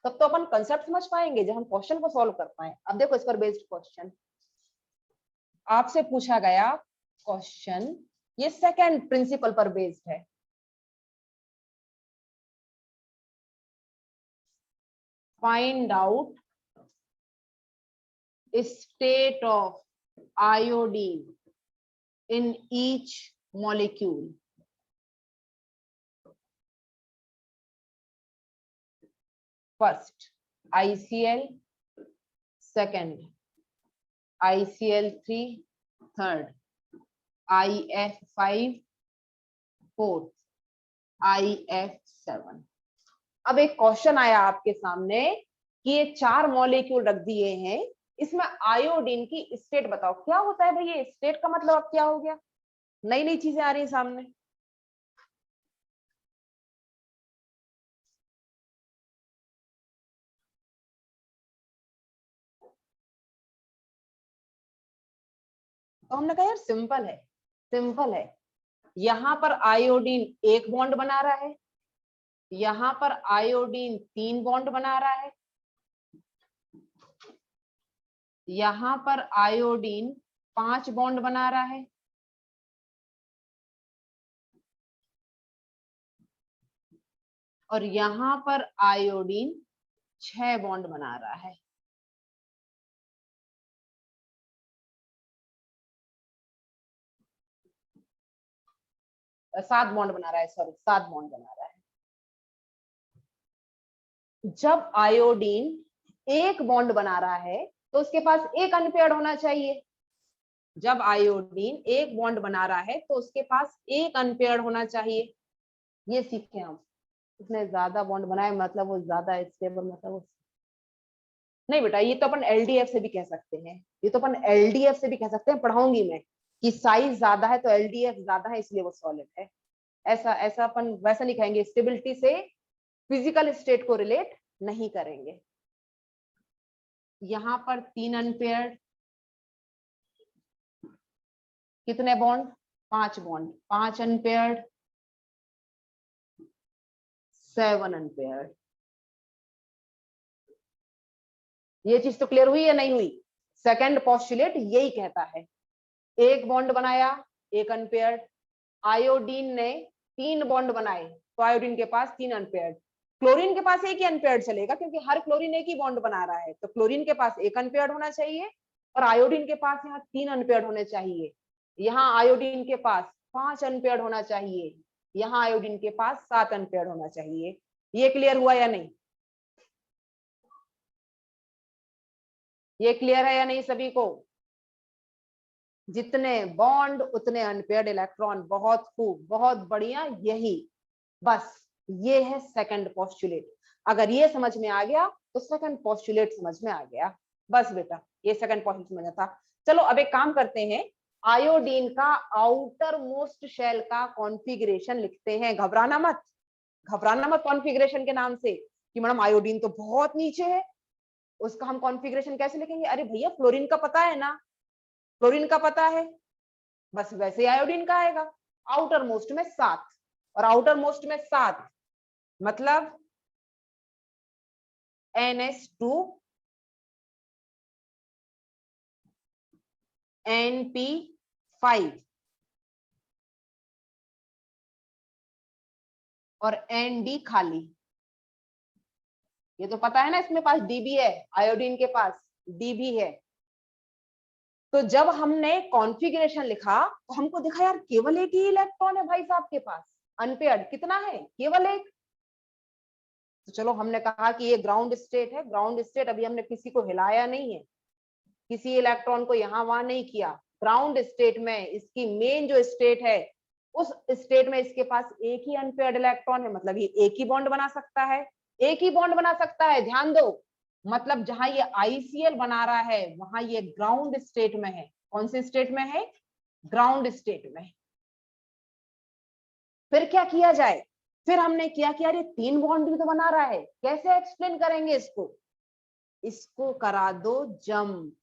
तब तो अपन कंसेप्ट समझ पाएंगे जब हम क्वेश्चन को सॉल्व कर पाए। अब देखो इस पर बेस्ड क्वेश्चन आपसे पूछा गया क्वेश्चन, ये सेकंड प्रिंसिपल पर बेस्ड है। Find out state of iodine in each molecule. First ICl, second ICl3, third IF5, fourth IF7। अब एक क्वेश्चन आया आपके सामने कि ये चार मॉलिक्यूल रख दिए हैं, इसमें आयोडीन की स्टेट बताओ। क्या होता है भाई ये स्टेट का मतलब? अब क्या हो गया, नई नई चीजें आ रही है सामने। तो हमने कहा यार सिंपल है, सिंपल है। यहां पर आयोडीन एक बॉन्ड बना रहा है, यहां पर आयोडीन तीन बॉन्ड बना रहा है, यहां पर आयोडीन पांच बॉन्ड बना रहा है, और यहां पर आयोडीन छह बॉन्ड बना रहा है। सात बॉन्ड बना रहा है, सॉरी सात बॉन्ड बना रहा है। जब आयोडीन एक बॉन्ड बना रहा है तो उसके पास एक अनपेयर्ड होना चाहिए। जब आयोडीन एक बॉन्ड बना रहा है तो उसके पास एक अनपेयर्ड होना चाहिए। ये सीखे हम। उसने ज्यादा बॉन्ड बनाए मतलब वो ज्यादा स्टेबल, मतलब वो नहीं बेटा, ये तो अपन एलडीएफ से भी कह सकते हैं, ये तो अपन एलडीएफ से भी कह सकते हैं, पढ़ाऊंगी मैं कि साइज ज्यादा है तो एलडीएफ ज्यादा है इसलिए वो सॉलिड है। ऐसा ऐसा अपन वैसा नहीं कहेंगे, स्टेबिलिटी से फिजिकल स्टेट को रिलेट नहीं करेंगे। यहां पर 3 अनपेयर्ड, कितने बॉन्ड? 5 bond, 5 unpaired, 7 unpaired. ये चीज तो क्लियर हुई या नहीं हुई? सेकंड पोस्टुलेट यही कहता है, एक बॉन्ड बनाया, एक अनपेयर्ड। आयोडीन ने 3 बॉन्ड बनाए तो आयोडीन के पास 3 अनपेयर्ड। क्लोरीन के पास एक ही अनपेयर्ड चलेगा क्योंकि हर क्लोरीन एक ही बॉन्ड बना रहा है, तो क्लोरीन के पास एक अनपेयर्ड होना चाहिए और आयोडीन के पास यहाँ 3 अनपेयर्ड होने चाहिए। यहाँ आयोडीन के पास 5 अनपेयर्ड होना चाहिए, यहाँ आयोडीन के पास 7 अनपेयर्ड होना चाहिए। ये क्लियर हुआ या नहीं? ये क्लियर है या नहीं सभी को? जितने बॉन्ड उतने अनपेयर्ड इलेक्ट्रॉन। बहुत खूब, बहुत बढ़िया, यही बस। ये है सेकंड पोस्टुलेट। अगर ये समझ में आ गया तो सेकंड पोस्टुलेट समझ में आ गया। बस बेटा, ये सेकंड पोस्टुलेट समझना था। चलो अब एक काम करते हैं, आयोडीन का आउटर मोस्ट शेल का कॉन्फ़िगरेशन लिखते हैं। घबराना मत, घबराना मत कॉन्फ़िगरेशन के नाम से कि मैडम आयोडीन तो बहुत नीचे है, उसका हम कॉन्फ़िगरेशन कैसे लिखेंगे? अरे भैया फ्लोरीन का पता है ना, फ्लोरीन का पता है, बस वैसे आयोडीन का आएगा। आउटर मोस्ट में 7 और आउटर मोस्ट में 7 मतलब NH2 NP5 और ND खाली। ये तो पता है ना, इसमें पास डी भी है, आयोडीन के पास डी भी है। तो जब हमने कॉन्फ़िगरेशन लिखा तो हमको दिखा यार केवल एक ही इलेक्ट्रॉन है भाई साहब के पास, अनपेयर्ड कितना है? केवल एक। तो चलो हमने कहा कि ये ग्राउंड स्टेट है। ग्राउंड स्टेट अभी हमने किसी को हिलाया नहीं है, किसी इलेक्ट्रॉन को यहाँ वहां नहीं किया। ग्राउंड स्टेट में इसकी मेन जो स्टेट है, उस स्टेट में इसके पास एक ही अनपेयर्ड इलेक्ट्रॉन है, मतलब ये एक ही बॉन्ड बना सकता है, एक ही बॉन्ड बना सकता है। ध्यान दो, मतलब जहां ये आईसीएल बना रहा है वहां ये ग्राउंड स्टेट में है। कौन से स्टेट में है? ग्राउंड स्टेट में। फिर क्या किया जाए? फिर हमने किया कि यार ये 3 बॉन्ड भी तो बना रहा है, कैसे एक्सप्लेन करेंगे इसको? इसको करा दो जंप।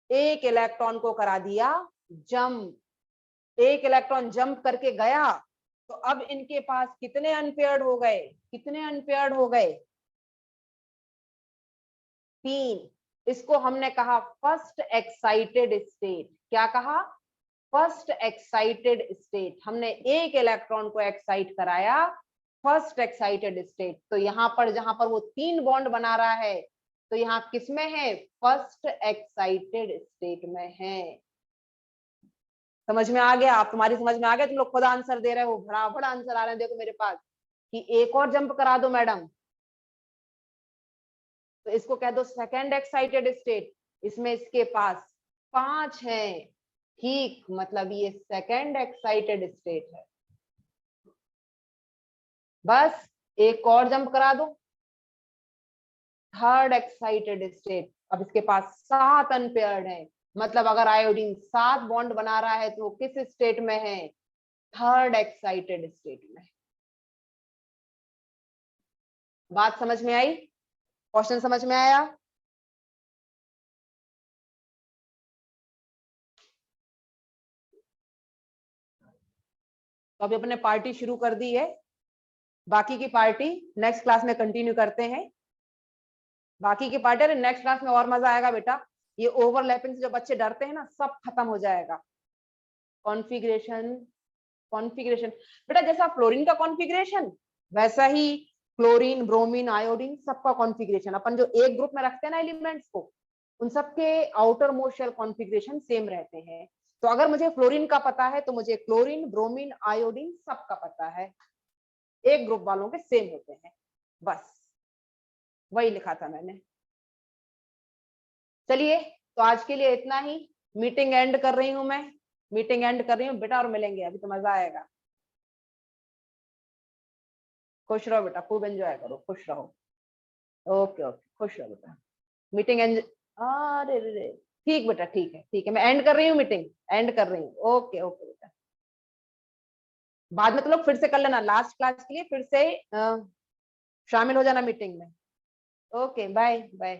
एक इलेक्ट्रॉन को करा दिया जंप, एक इलेक्ट्रॉन जंप करके गया तो अब इनके पास कितने अनपेयर्ड हो गए? कितने अनपेयर्ड हो गए? 3। इसको हमने कहा फर्स्ट एक्साइटेड स्टेट। क्या कहा? First excited state. हमने एक इलेक्ट्रॉन को एक्साइट कराया, फर्स्ट एक्साइटेड स्टेट। तो यहां पर जहां पर वो 3 बॉन्ड बना रहा है तो यहाँ किस में है? फर्स्ट एक्साइटेड स्टेट में है। समझ में आ गया? आप, तुम्हारी समझ में आ गया? तुम लोग खुद आंसर दे रहे हो, बड़ा आंसर आ रहे हैं देखो मेरे पास कि एक और जंप करा दो मैडम, तो इसको कह दो सेकेंड एक्साइटेड स्टेट। इसमें इसके पास 5 है, ठीक, मतलब ये सेकेंड एक्साइटेड स्टेट है। बस एक और जंप करा दो, थर्ड एक्साइटेड स्टेट। अब इसके पास 7 अनपेयर्ड है, मतलब अगर आयोडीन 7 बॉन्ड बना रहा है तो वो किस स्टेट में है? थर्ड एक्साइटेड स्टेट में। बात समझ में आई? क्वेश्चन समझ में आया? तो अभी अपने पार्टी शुरू कर दी है, बाकी की पार्टी नेक्स्ट क्लास में कंटिन्यू करते हैं। बाकी की पार्टी नेक्स्ट क्लास में और मजा आएगा बेटा। ये ओवरलैपिंग से जो बच्चे डरते हैं ना, सब खत्म हो जाएगा। कॉन्फ़िगरेशन, कॉन्फ़िगरेशन बेटा जैसा फ्लोरीन का कॉन्फ़िगरेशन वैसा ही क्लोरीन, ब्रोमीन, आयोडीन सबका कॉन्फ़िगरेशन, अपन जो एक ग्रुप में रखते हैं ना एलिमेंट्स को, उन सबके outermost shell configuration same रहते हैं। तो अगर मुझे फ्लोरीन का पता है तो मुझे क्लोरीन, ब्रोमीन, आयोडीन सबका पता है, एक ग्रुप वालों के सेम होते हैं। बस वही लिखा था मैंने। चलिए, तो आज के लिए इतना ही। मीटिंग एंड कर रही हूँ मैं, मीटिंग एंड कर रही हूँ बेटा, और मिलेंगे, अभी तो मजा आएगा। खुश रहो बेटा, खूब एंजॉय करो, खुश रहो। ओके ओके, खुश रहो बेटा। मीटिंग एंड, अरे रे रे, ठीक बेटा, ठीक है ठीक है, मैं एंड कर रही हूँ, मीटिंग एंड कर रही हूँ। ओके ओके बेटा, बाद में तो लोग फिर से कर लेना, लास्ट क्लास के लिए फिर से शामिल हो जाना मीटिंग में। Okay, bye bye.